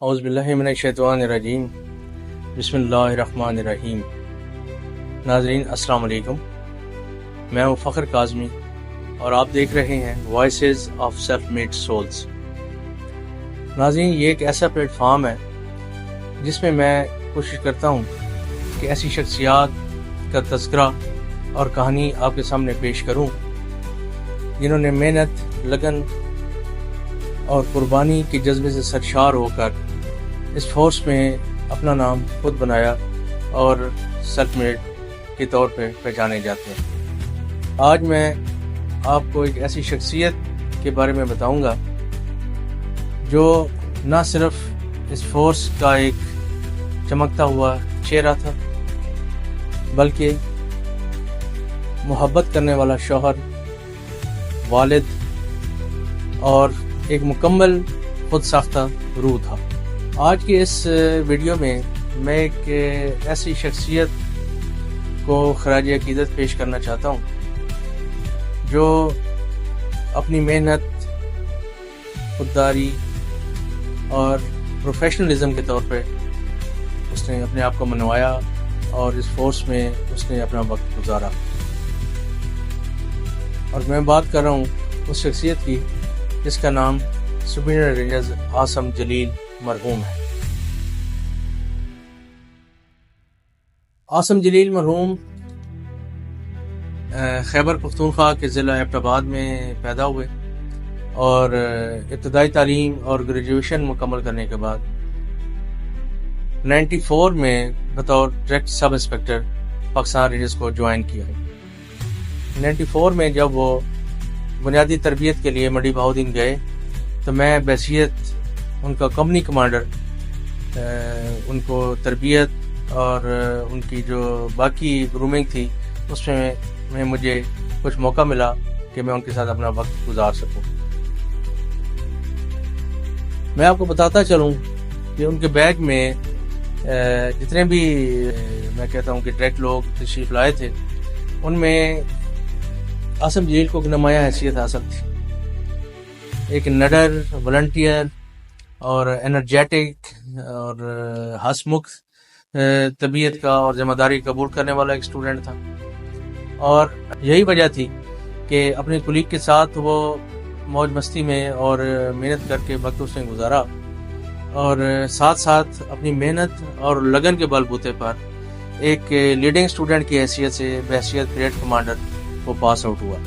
اعوذ باللہ من الشیطان الرجیم بسم اللہ الرحمن الرحیم۔ ناظرین السلام علیکم، میں ہوں فخر کاظمی اور آپ دیکھ رہے ہیں voices of self made souls. ناظرین، یہ ایک ایسا پلیٹ فارم ہے جس میں میں کوشش کرتا ہوں کہ ایسی شخصیات کا تذکرہ اور کہانی آپ کے سامنے پیش کروں جنہوں نے محنت، لگن اور قربانی کے جذبے سے سرشار ہو کر اس فورس میں اپنا نام خود بنایا اور سیلف میڈ کے طور پہ پہچانے جاتے ہیں۔ آج میں آپ کو ایک ایسی شخصیت کے بارے میں بتاؤں گا جو نہ صرف اس فورس کا ایک چمکتا ہوا چہرہ تھا، بلکہ محبت کرنے والا شوہر، والد اور ایک مکمل خود ساختہ روح تھا۔ آج کے اس ویڈیو میں ایک ایسی شخصیت کو خراج عقیدت پیش کرنا چاہتا ہوں جو اپنی محنت، خودداری اور پروفیشنلزم کے طور پہ اس نے اپنے آپ کو منوایا اور اس فورس میں اس نے اپنا وقت گزارا۔ اور میں بات کر رہا ہوں اس شخصیت کی جس کا نام سپرینٹینڈنٹ رینجرز عاصم جلیل مرحوم ہے۔ عاصم جلیل مرحوم خیبر پختونخوا کے ضلع ایبٹ آباد میں پیدا ہوئے اور ابتدائی تعلیم اور گریجویشن مکمل کرنے کے بعد 94 میں بطور ڈائریکٹ سب انسپکٹر پاکستان رینجرز کو جوائن کیا۔ 94 میں جب وہ بنیادی تربیت کے لیے منڈی بہاؤدین گئے تو میں بحیثیت ان کا کمپنی کمانڈر ان کو تربیت اور ان کی جو باقی گرومنگ تھی اس میں مجھے کچھ موقع ملا کہ میں ان کے ساتھ اپنا وقت گزار سکوں۔ میں آپ کو بتاتا چلوں کہ ان کے بیگ میں جتنے بھی میں کہتا ہوں کہ ڈائریکٹ لوگ تشریف لائے تھے ان میں عاصم جلیل کو ایک نمایاں حیثیت حاصل تھی۔ ایک نڈر، والنٹیئر اور انرجیٹک اور ہنسمکھ طبیعت کا اور ذمہ داری قبول کرنے والا ایک اسٹوڈنٹ تھا، اور یہی وجہ تھی کہ اپنے کولیگ کے ساتھ وہ موج مستی میں اور محنت کر کے وقت اس نے گزارا، اور ساتھ ساتھ اپنی محنت اور لگن کے بل بوتے پر ایک لیڈنگ اسٹوڈنٹ کی حیثیت سے بحیثیت پریڈ کمانڈر وہ پاس آؤٹ ہوا۔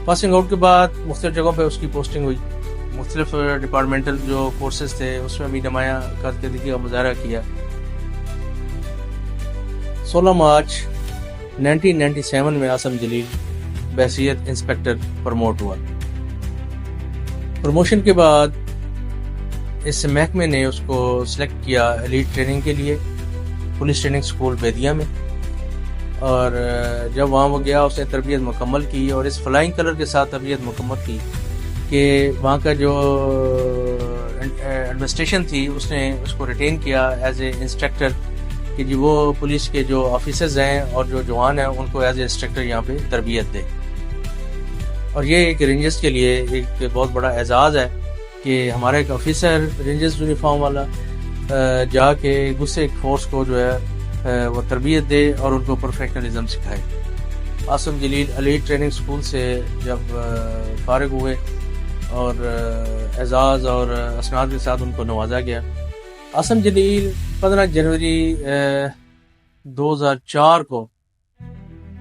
پاسنگ آؤٹ کے بعد مختلف جگہوں پہ اس کی پوسٹنگ ہوئی، مختلف ڈپارٹمنٹل جو کورسز تھے اس میں بھی نمایاں کارکردگی کا مظاہرہ کیا۔ 16 مارچ 1997 میں عاصم جلیل بحیثیت انسپکٹر پروموٹ ہوا۔ پروموشن کے بعد اس محکمے نے اس کو سلیکٹ کیا ایلیٹ ٹریننگ کے لیے پولیس ٹریننگ سکول بیدیا میں، اور جب وہاں وہ گیا اس نے تربیت مکمل کی اور اس فلائنگ کلر کے ساتھ تربیت مکمل کی کہ وہاں کا جو ایڈمنسٹریشن تھی اس نے اس کو ریٹین کیا ایز اے انسٹرکٹر کہ جی وہ پولیس کے جو آفیسرز ہیں اور جو جوان ہیں ان کو ایز اے انسٹرکٹر یہاں پہ تربیت دے. اور یہ ایک رینجرز کے لیے ایک بہت بڑا اعزاز ہے کہ ہمارا ایک آفیسر رینجرز یونیفارم والا جا کے دوسرے ایک فورس کو جو ہے وہ تربیت دے اور ان کو پروفیشنلزم سکھائے. عاصم جلیل علی ٹریننگ اسکول سے جب فارغ ہوئے اور اعزاز اور اسناد کے ساتھ ان کو نوازا گیا. عاصم جلیل 15 جنوری 2004 کو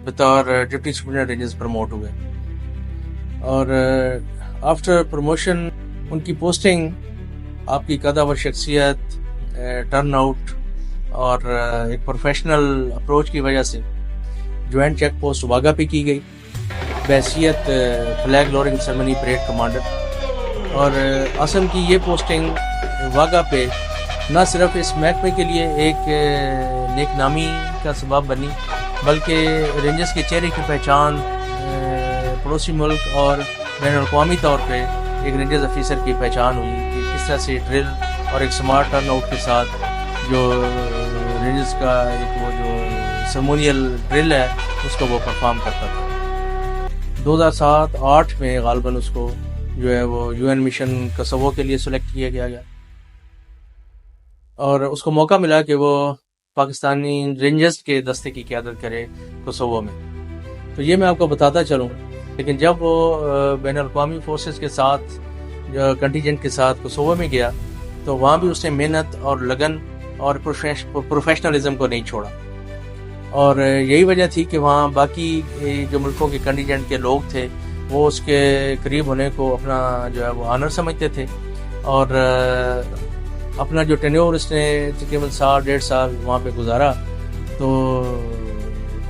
بطور ڈپٹی سپرنٹینڈنٹ رینجرز پروموٹ ہوئے اور آفٹر پروموشن ان کی پوسٹنگ آپ کی قدر و شخصیت، ٹرن آؤٹ اور ایک پروفیشنل اپروچ کی وجہ سے جوائنٹ چیک پوسٹ واگا پہ کی گئی بحیثیت فلیگ لورنگ سرمنی پریڈ کمانڈر. اور عاصم کی یہ پوسٹنگ واگا پہ نہ صرف اس محکمے کے لیے ایک نیک نامی کا سبب بنی بلکہ رینجرز کے چہرے کی پہچان پڑوسی ملک اور بین الاقوامی طور پہ ایک رینجرز آفیسر کی پہچان ہوئی کہ کس طرح سے ڈرل اور ایک سمارٹ ٹرن آؤٹ کے ساتھ جو رینجرز کا ایک وہ جو سرمونیل ڈرل ہے اس کو وہ پرفارم کرتا تھا. 2007-8 میں غالباً اس کو جو ہے وہ UN مشن کوسوو کے لیے سلیکٹ کیا گیا اور اس کو موقع ملا کہ وہ پاکستانی رینجرز کے دستے کی قیادت کرے کوسوو میں. تو یہ میں آپ کو بتاتا چلوں، لیکن جب وہ بین الاقوامی فورسز کے ساتھ جو کنٹینجنٹ کے ساتھ کوسوو میں گیا تو وہاں بھی اس نے محنت اور لگن اور پروفیشنلزم کو نہیں چھوڑا. اور یہی وجہ تھی کہ وہاں باقی جو ملکوں کے کنٹینجنٹ کے لوگ تھے وہ اس کے قریب ہونے کو اپنا جو ہے وہ آنر سمجھتے تھے اور اپنا جو ٹینیور اس نے تقریباً 1.5 سال وہاں پہ گزارا. تو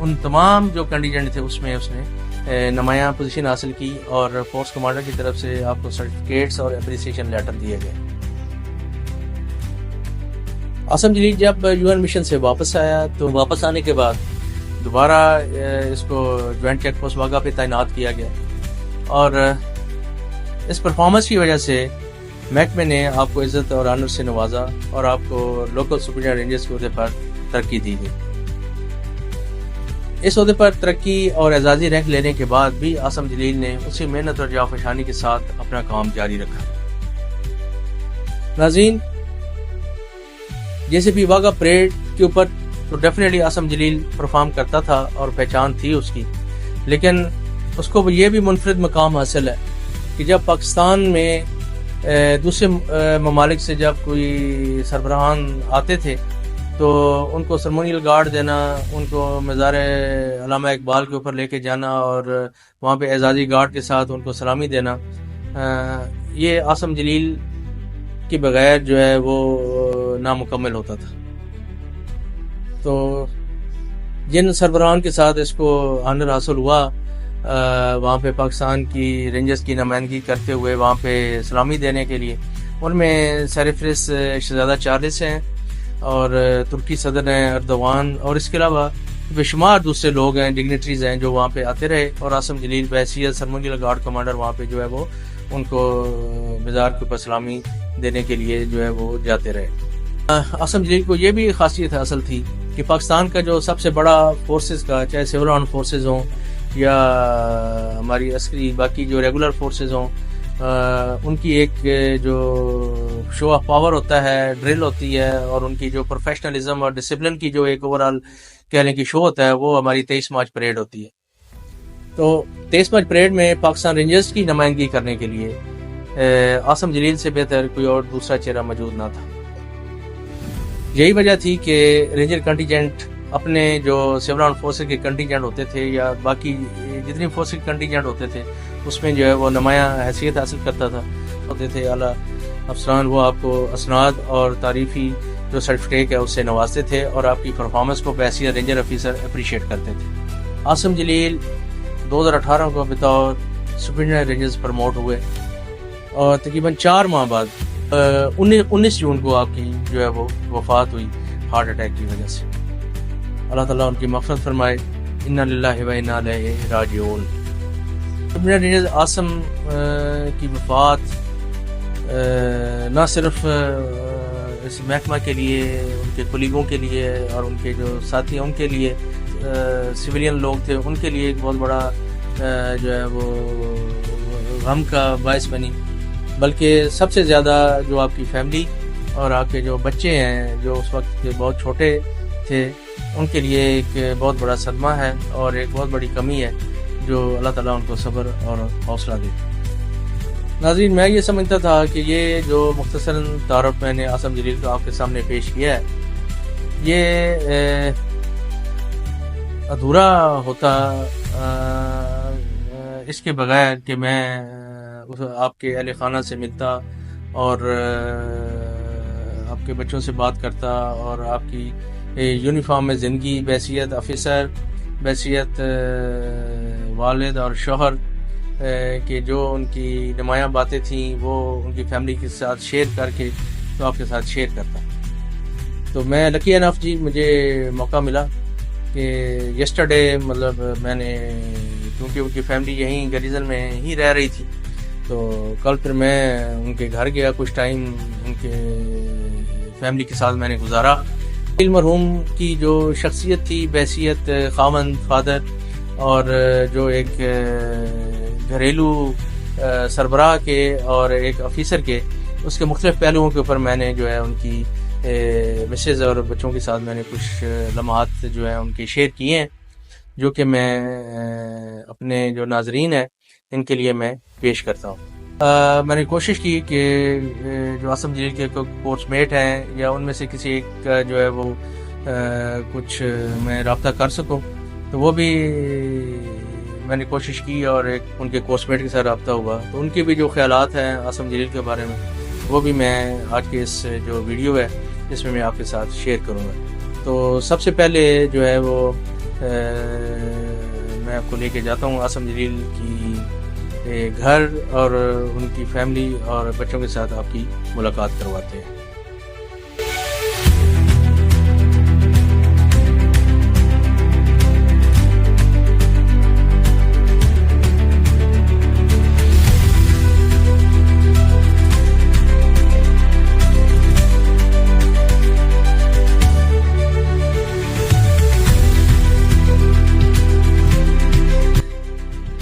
ان تمام جو کنٹینجنٹ تھے اس نے نمایاں پوزیشن حاصل کی اور فورس کمانڈر کی طرف سے آپ کو سرٹیفکیٹس اور اپریسیشن لیٹر دیے گئے. عاصم جلیل جب UN مشن سے واپس آیا تو واپس آنے کے بعد دوبارہ اس کو جوائنٹ چیک پوسٹ واگا پہ تعینات کیا گیا اور اس پرفارمنس کی وجہ سے محکمے نے آپ کو عزت اور آنر سے نوازا اور آپ کو لوکل سپرنٹینڈنٹ رینجرز کے عہدے پر ترقی دی گئی. اس عہدے پر ترقی اور اعزازی رینک لینے کے بعد بھی عاصم جلیل نے اسی محنت اور جافشانی کے ساتھ اپنا کام جاری رکھا. ناظرین، جیسے بھی واگا پریڈ کے اوپر تو ڈیفینیٹلی عاصم جلیل پرفارم کرتا تھا اور پہچان تھی اس کی، لیکن اس کو یہ بھی منفرد مقام حاصل ہے کہ جب پاکستان میں دوسرے ممالک سے جب کوئی سربراہان آتے تھے تو ان کو سرمونیل گارڈ دینا، ان کو مزار علامہ اقبال کے اوپر لے کے جانا اور وہاں پہ اعزازی گارڈ کے ساتھ ان کو سلامی دینا، یہ عاصم جلیل کے بغیر جو ہے وہ نامکمل ہوتا تھا. تو جن سربراہان کے ساتھ اس کو آنر حاصل ہوا وہاں پہ پاکستان کی رینجرز کی نمائندگی کرتے ہوئے وہاں پہ سلامی دینے کے لیے، ان میں سرفرست شہزادہ چارلس ہیں اور ترکی صدر ہیں اردوان، اور اس کے علاوہ بے شمار دوسرے لوگ ہیں، ڈگنیٹریز ہیں جو وہاں پہ آتے رہے اور عاصم جلیل بحیثیت سرمونیل گارڈ کمانڈر وہاں پہ جو ہے وہ ان کو مزار کے اوپر سلامی دینے کے لیے جو ہے وہ جاتے رہے. عاصم جلیل کو یہ بھی خاصیت حاصل تھی کہ پاکستان کا جو سب سے بڑا فورسز کا، چاہے سول آرم فورسز ہوں یا ہماری عسکری باقی جو ریگولر فورسز ہوں، ان کی ایک جو شو آف پاور ہوتا ہے، ڈرل ہوتی ہے، اور ان کی جو پروفیشنلزم اور ڈسپلن کی جو ایک اوور آل کہہ لیں کہ شو ہوتا ہے، وہ ہماری 23 مارچ پریڈ ہوتی ہے. تو 23 مارچ پریڈ میں پاکستان رینجرز کی نمائندگی کرنے کے لیے عاصم جلیل سے بہتر کوئی اور دوسرا چہرہ موجود نہ تھا. یہی وجہ تھی کہ رینجر کنٹینجنٹ اپنے جو سول آرم فورسز کے کنٹینجنٹ ہوتے تھے یا باقی جتنی فورس کے کنٹینجنٹ ہوتے تھے اس میں جو ہے وہ نمایاں حیثیت حاصل کرتا تھا. ہوتے تھے اعلیٰ افسران، وہ آپ کو اسناد اور تعریفی جو سرٹیفکیٹ ہے اس سے نوازتے تھے اور آپ کی پرفارمنس کو بحیثیت رینجر آفیسر اپریشیٹ کرتے تھے. عاصم جلیل 2018 کو بطور سپرنٹینڈنٹ رینجرز پروموٹ ہوئے اور تقریباً 4 ماہ بعد 19 جون کو آپ کی جو ہے وہ وفات ہوئی ہارٹ اٹیک کی وجہ سے. اللہ تعالیٰ ان کی مغفرت فرمائے. انا للہ و انا الیہ راجعون. سپرنٹینڈنٹ رینجرز عاصم کی وفات نہ صرف اس محکمہ کے لیے، ان کے کولیگوں کے لیے اور ان کے جو ساتھی ہیں ان کے لیے، سویلین لوگ تھے ان کے لیے ایک بہت بڑا جو ہے وہ غم کا باعث بنی. بلکہ سب سے زیادہ جو آپ کی فیملی اور آپ کے جو بچے ہیں جو اس وقت بہت چھوٹے تھے ان کے لیے ایک بہت بڑا صدمہ ہے اور ایک بہت بڑی کمی ہے، جو اللہ تعالیٰ ان کو صبر اور حوصلہ دے. ناظرین، میں یہ سمجھتا تھا کہ یہ جو مختصراً تعارف میں نے عاصم جلیل کو آپ کے سامنے پیش کیا ہے یہ ادھورا ہوتا اس کے بغیر کہ میں آپ کے اہل خانہ سے ملتا اور آپ کے بچوں سے بات کرتا اور آپ کی یونیفارم میں زندگی بحیثیت آفیسر، بحیثیت والد اور شوہر کہ جو ان کی نمایاں باتیں تھیں وہ ان کی فیملی کے ساتھ شیئر کر کے تو آپ کے ساتھ شیئر کرتا. تو میں لکی انف جی مجھے موقع ملا کہ یسٹرڈے مطلب میں نے، کیونکہ ان کی فیملی یہیں گریزن میں ہی رہ رہی تھی، تو کل پھر میں ان کے گھر گیا، کچھ ٹائم ان کے فیملی کے ساتھ میں نے گزارا. مرحوم کی جو شخصیت تھی بحیثیت خاوند، فادر اور جو ایک گھریلو سربراہ کے اور ایک آفیسر کے، اس کے مختلف پہلوؤں کے اوپر میں نے جو ہے ان کی مسز اور بچوں کے ساتھ میں نے کچھ لمحات جو ہیں ان کے شیئر کیے ہیں، جو کہ میں اپنے جو ناظرین ہیں ان کے لیے میں پیش کرتا ہوں. میں نے کوشش کی کہ جو عاصم جلیل کے کورس میٹ ہیں یا ان میں سے کسی ایک کا جو ہے وہ کچھ میں رابطہ کر سکوں، تو وہ بھی میں نے کوشش کی اور ایک ان کے کورس میٹ کے ساتھ رابطہ ہوا. تو ان کے بھی جو خیالات ہیں عاصم جلیل کے بارے میں وہ بھی میں آج کے اس جو ویڈیو ہے اس میں آپ کے ساتھ شیئر کروں گا. تو سب سے پہلے جو ہے وہ میں آپ کو لے کے جاتا ہوں عاصم جلیل کی گھر اور ان کی فیملی اور بچوں کے ساتھ آپ کی ملاقات کرواتے ہیں.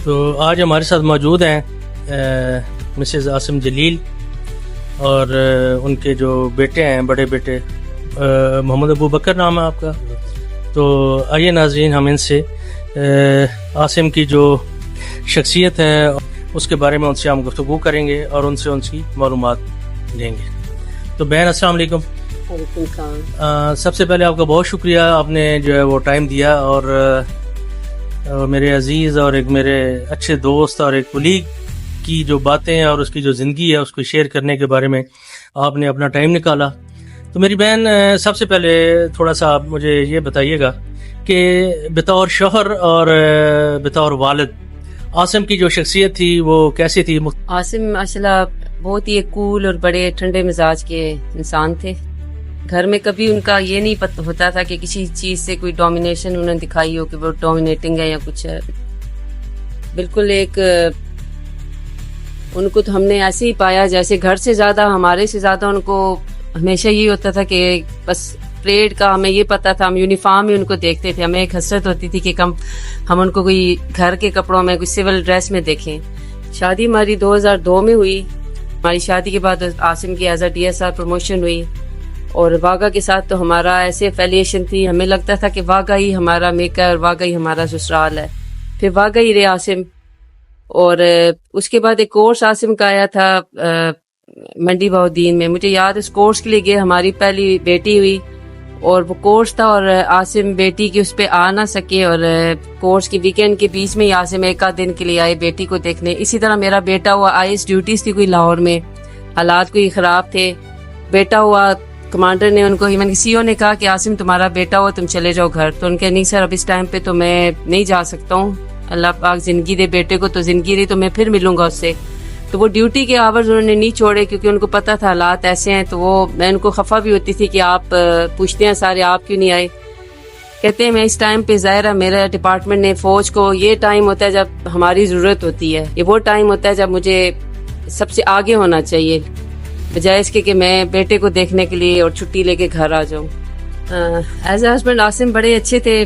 تو آج ہمارے ساتھ موجود ہیں مسز عاصم جلیل اور ان کے جو بیٹے ہیں، بڑے بیٹے محمد ابو بکر نام ہے آپ کا. تو آئیے ناظرین ہم ان سے عاصم کی جو شخصیت ہے اس کے بارے میں ان سے ہم گفتگو کریں گے اور ان سے ان کی معلومات لیں گے. تو بہن السلام علیکم. وعلیکم السلام. سب سے پہلے آپ کا بہت شکریہ، آپ نے جو ہے وہ ٹائم دیا اور میرے عزیز اور ایک میرے اچھے دوست اور ایک کولیگ کی جو باتیں اور اس کی جو زندگی ہے اس کو شیئر کرنے کے بارے میں آپ نے اپنا ٹائم نکالا. تو میری بہن سب سے پہلے تھوڑا سا آپ مجھے یہ بتائیے گا کہ بطور شوہر اور بطور والد عاصم کی جو شخصیت تھی وہ کیسی تھی؟ عاصم ماشاءاللہ بہت ہی کول اور بڑے ٹھنڈے مزاج کے انسان تھے. گھر میں کبھی ان کا یہ نہیں پتہ ہوتا تھا کہ کسی چیز سے کوئی ڈومینیشن انہوں نے دکھائی ہو کہ وہ ڈومینیٹنگ ہے یا کچھ ہے. بالکل ایک ان کو تو ہم نے ایسے ہی پایا جیسے گھر سے زیادہ، ہمارے سے زیادہ ان کو ہمیشہ یہ ہوتا تھا کہ بس پریڈ کا ہمیں یہ پتا تھا، ہم یونیفارم ہی ان کو دیکھتے تھے. ہمیں ایک حسرت ہوتی تھی کہ ہم ان کو کوئی گھر کے کپڑوں میں، کوئی سول ڈریس میں دیکھیں. شادی ہماری 2002 میں ہوئی. ہماری شادی کے بعد عاصم کی ایز اے DSR پروموشن ہوئی اور واگا کے ساتھ تو ہمارا ایسے افیلیشن تھی، ہمیں لگتا تھا کہ واگا ہی ہمارا میکا اور واگا ہی ہمارا سسرال ہے. پھر واگا ہی رہے عاصم. اور اس کے بعد ایک کورس عاصم کا آیا تھا منڈی بہودین میں. مجھے یاد اس کورس کے لیے گئے، ہماری پہلی بیٹی ہوئی اور وہ کورس تھا اور عاصم بیٹی کی اس پہ آ نہ سکے اور کورس کی ویکینڈ کے بیچ میں ہی عاصم ایک آدھ دن کے لیے آئے بیٹی کو دیکھنے. اسی طرح میرا بیٹا ہوا، IS ڈیوٹیز تھی کوئی لاہور میں، حالات کوئی خراب تھے. بیٹا ہوا، کمانڈر نے ان کو ایون CEO نے کہا کہ عاصم تمہارا بیٹا ہو، تم چلے جاؤ گھر. تو ان کے نہیں سر اب اس ٹائم پہ تو میں نہیں جا سکتا ہوں، اللہ پاک زندگی دے بیٹے کو تو زندگی دے، تو میں پھر ملوں گا اس سے. تو وہ ڈیوٹی کے آورز انہوں نے نہیں چھوڑے کیونکہ ان کو پتا تھا حالات ایسے ہیں. تو وہ میں ان کو خفا بھی ہوتی تھی کہ آپ پوچھتے ہیں سارے آپ کیوں نہیں آئے. کہتے ہیں میں اس ٹائم پہ ظاہر ہے میرا ڈپارٹمنٹ نے، فوج کو یہ ٹائم ہوتا ہے جب ہماری ضرورت ہوتی ہے، یہ وہ ٹائم ہوتا ہے جب مجھے سب سے آگے ہونا چاہیے. بجائے اس کے کہ میں بیٹے کو دیکھنے کے لیے اور چھٹی لے کے گھر آ جاؤں. ایز اے ہسبینڈ عاصم بڑے اچھے تھے.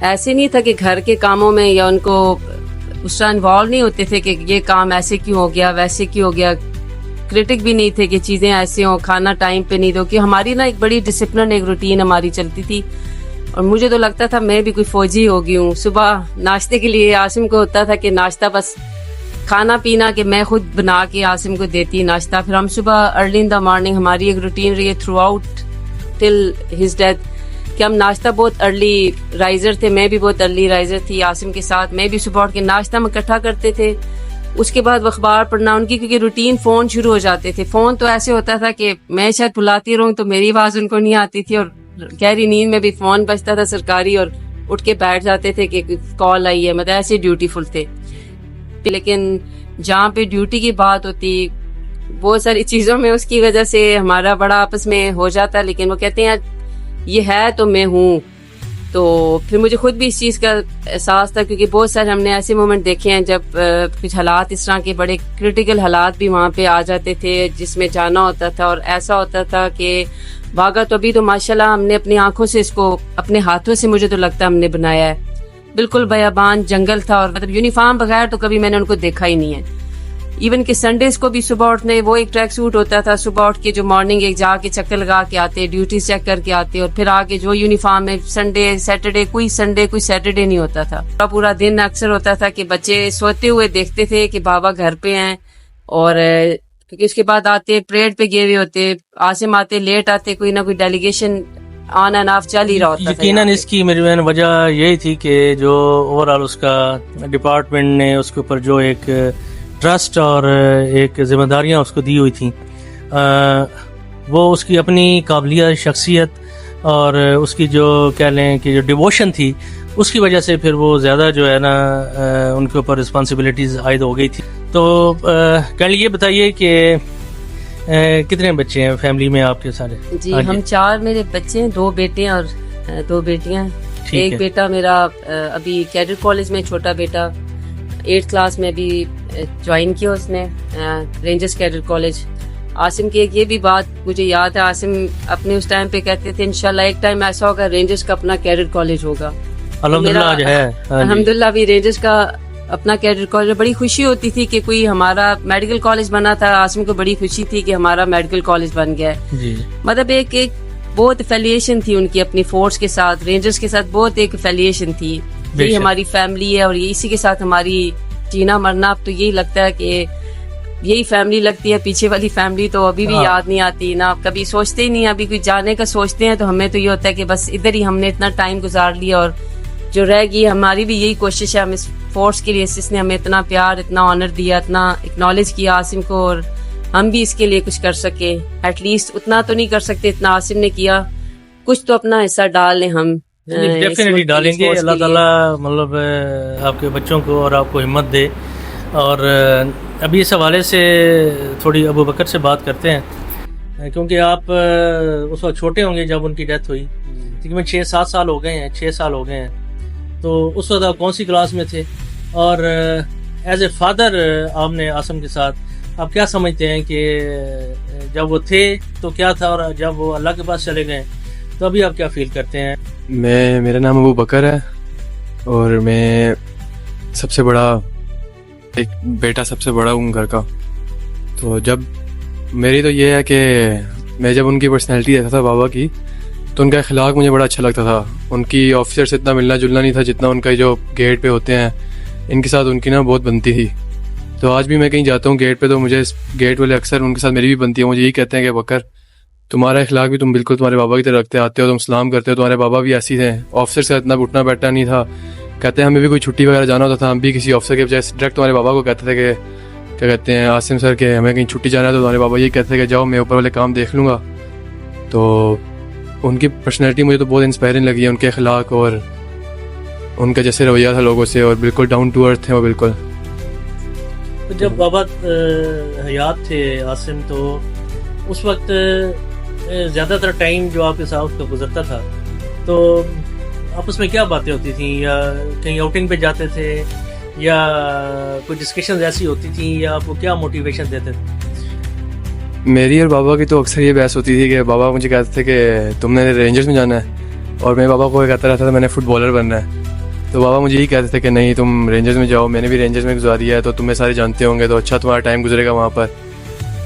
ایسے نہیں تھا کہ گھر کے کاموں میں یا ان کو اس طرح انوالو نہیں ہوتے تھے کہ یہ کام ایسے کیوں ہو گیا ویسے کیوں ہو گیا. کرٹک بھی نہیں تھے کہ چیزیں ایسے ہوں, کھانا ٹائم پہ نہیں دو, کہ ہماری نا ایک بڑی ڈسپلن ایک روٹین ہماری چلتی تھی. اور مجھے تو لگتا تھا میں بھی کوئی فوجی ہو گئی ہوں. صبح ناشتے کے لیے عاصم کو ہوتا تھا کہ ناشتہ بس کھانا پینا کہ میں خود بنا کے عاصم کو دیتی ناشتہ. پھر ہم صبح ارلی ان دا مارننگ, ہماری ایک روٹین رہی ہے تھرو آؤٹ ٹل ہز ڈیتھ کہ ہم ناشتہ بہت ارلی رائزر تھے. میں بھی بہت ارلی رائزر تھی عاصم کے ساتھ. میں بھی صبح اٹھ کے ناشتہ ہم اکٹھا کرتے تھے. اس کے بعد اخبار پڑھنا ان کی, کیونکہ روٹین فون شروع ہو جاتے تھے. فون تو ایسے ہوتا تھا کہ میں شاید بلاتی رہوں تو میری آواز ان کو نہیں آتی تھی, اور گہری نیند میں بھی فون بجتا تھا سرکاری, اور اٹھ کے بیٹھ جاتے تھے کہ کال آئی ہے. مطلب ایسے ڈیوٹی فل تھے. لیکن جہاں پہ ڈیوٹی کی بات ہوتی بہت ساری چیزوں میں اس کی وجہ سے ہمارا بڑا آپس میں ہو جاتا. لیکن وہ کہتے ہیں یہ ہے تو میں ہوں. تو پھر مجھے خود بھی اس چیز کا احساس تھا, کیونکہ بہت سارے ہم نے ایسے مومنٹ دیکھے ہیں جب کچھ حالات اس طرح کے بڑے کرٹیکل حالات بھی وہاں پہ آ جاتے تھے جس میں جانا ہوتا تھا. اور ایسا ہوتا تھا کہ بھاگا تو ابھی تو ماشاءاللہ ہم نے اپنی آنکھوں سے اس کو اپنے ہاتھوں سے مجھے تو لگتا ہم نے بنایا ہے. بالکل بیابان جنگل تھا, اور مطلب یونیفارم بغیر تو کبھی میں نے ان کو دیکھا ہی نہیں ہے. ایون کہ سنڈیز کو بھی صبح اٹھنے وہ ایک ٹریک سوٹ ہوتا تھا, صبح اٹھ کے جو مارننگ ایک جا کے چکر لگا کے آتے, ڈیوٹیز چیک کر کے آتے, اور پھر آگے جو یونیفارم میں سنڈے کوئی سیٹرڈے نہیں ہوتا تھا. پورا دن اکثر ہوتا تھا کہ بچے سوتے ہوئے دیکھتے تھے کہ بابا گھر پہ ہیں, اور کیونکہ اس کے بعد آتے پریڈ پہ گئے ہوئے ہوتے, عاصم آتے لیٹ آتے, کوئی نہ کوئی ڈیلیگیشن آن اینڈ آف چل ہی رہا ہوتا تھا. یقیناً اس کی میری بہن وجہ یہی تھی کہ جو اوور آل اس کا ڈپارٹمنٹ نے اس کے اوپر جو ایک ٹرسٹ اور ایک ذمہ داریاں اس کو دی ہوئی تھیں, وہ اس کی اپنی قابلیت, شخصیت اور اس کی جو کہہ لیں کہ جو ڈیووشن تھی اس کی وجہ سے پھر وہ زیادہ جو ہے نا ان کے اوپر رسپانسبلٹیز عائد ہو گئی تھی. تو کل یہ بتائیے کہ کتنے بچے ہیں فیملی میں آپ کے سارے؟ جی ہم 4 میرے بچے ہیں, 2 بیٹے اور 2 بیٹیاں. ایک بیٹا میرا ابھی کیڈر کالج میں, چھوٹا بیٹا 8th کلاس میں بھی جوائن کیا اس نے رینجرز کیڈر کالج. عاصم کی ایک یہ بھی بات مجھے یاد ہے, عاصم اپنے اس ٹائم پہ کہتے تھے انشاءاللہ ایک ٹائم ایسا ہوگا رینجرز کا اپنا کیڈر کالج ہوگا. الحمدللہ ابھی رینجرز کا اپنا کیڈر کالج. بڑی خوشی ہوتی تھی کہ کوئی ہمارا میڈیکل کالج بنا تھا, عاصم کو بڑی خوشی تھی کہ ہمارا میڈیکل کالج بن گیا ہے. مطلب ایک بہت افیلیشن تھی ان کی اپنی فورس کے ساتھ, رینجرز کے ساتھ بہت ایک افیلیشن تھی. یہ ہماری فیملی ہے اور اسی کے ساتھ ہماری جینا مرنا. اب تو یہی لگتا ہے کہ یہی فیملی لگتی ہے, پیچھے والی فیملی تو ابھی بھی یاد نہیں آتی نا, کبھی سوچتے ہی نہیں. ابھی کوئی جانے کا سوچتے ہیں تو ہمیں تو یہ ہوتا ہے کہ بس ادھر ہی ہم نے اتنا ٹائم گزار لیا, اور جو رہ گئی ہماری بھی یہی کوشش ہے. ہم اس فورس کے لیے اس نے ہمیں اتنا پیار, اتنا آنر دیا, اتنا اکنالج کیا عاصم کو, اور ہم بھی اس کے لیے کچھ کر سکے. ایٹ لیسٹ اتنا تو نہیں کر سکتے اتنا عاصم نے کیا, کچھ تو اپنا حصہ ڈال لیں ہم. ڈیفینیٹلی ڈالیں گے. اللہ تعالیٰ مطلب آپ کے بچوں کو اور آپ کو ہمت دے. اور ابھی اس حوالے سے تھوڑی ابو بکر سے بات کرتے ہیں, کیونکہ آپ اس وقت چھوٹے ہوں گے جب ان کی ڈیتھ ہوئی. تقریباً 6-7 سال ہو گئے ہیں, 6 سال ہو گئے ہیں. تو اس وقت آپ کون سی کلاس میں تھے, اور ایز اے فادر آپ نے عاصم کے ساتھ آپ کیا سمجھتے ہیں کہ جب وہ تھے تو کیا تھا, اور جب وہ اللہ کے پاس چلے گئے تو ابھی آپ کیا فیل کرتے ہیں؟ میرا نام ابو بکر ہے, اور میں سب سے بڑا ایک بیٹا سب سے بڑا ہوں گھر کا. تو جب میری تو یہ ہے کہ میں جب ان کی پرسنالٹی دیکھتا تھا بابا کی, تو ان کا اخلاق مجھے بڑا اچھا لگتا تھا. ان کی آفیسر سے اتنا ملنا جلنا نہیں تھا جتنا ان کا جو گیٹ پہ ہوتے ہیں ان کے ساتھ ان کی نا بہت بنتی تھی. تو آج بھی میں کہیں جاتا ہوں گیٹ پہ تو مجھے گیٹ والے اکثر ان کے ساتھ میری بھی بنتی ہے. مجھے یہی کہتے ہیں کہ بکر تمہارا اخلاق بھی تم بالکل تمہارے بابا کی طرح رکھتے آتے ہو, تم سلام کرتے ہو, تمہارے بابا بھی ایسی تھے. آفیسر سے اتنا اٹھنا بیٹھنا نہیں تھا. کہتے ہیں ہمیں بھی کوئی چھٹی وغیرہ جانا ہوتا تھا, ہم بھی کسی آفیسر کے بجائے ڈائریکٹ تمہارے بابا کو کہتے تھے کہ کیا کہتے ہیں عاصم سر کہ ہمیں کہیں چھٹی جانا ہے, تو تمہارے بابا یہی کہتے ہیں کہ جاؤ میں اوپر والے کام دیکھ لوں گا. تو ان کی پرسنالٹی مجھے تو بہت انسپائرنگ لگی ہے, ان کے اخلاق اور ان کا جیسے رویہ تھا لوگوں سے, اور بالکل ڈاؤن ٹو ارتھ تھے وہ بالکل. جب بابا حیات تھے عاصم, تو اس وقت زیادہ تر ٹائم جو آپ کے ساتھ کا گزرتا تھا, تو آپس میں کیا باتیں ہوتی تھیں, یا کہیں آؤٹنگ پہ جاتے تھے, یا کوئی ڈسکشنز ایسی ہوتی تھیں, یا آپ کو کیا موٹیویشن دیتے تھے؟ میری اور بابا کی تو اکثر یہ بحث ہوتی تھی کہ بابا مجھے کہتے تھے کہ تم نے رینجرز میں جانا ہے، اور میں بابا کو کہتا رہتا تھا میں نے فٹ بالر بننا ہے. تو بابا مجھے یہی کہتے تھے کہ نہیں تم رینجرز میں جاؤ، میں نے بھی رینجرز میں گزاری ہے تو تمہیں سارے جانتے ہوں گے تو اچھا تمہارا ٹائم گزرے گا وہاں پر.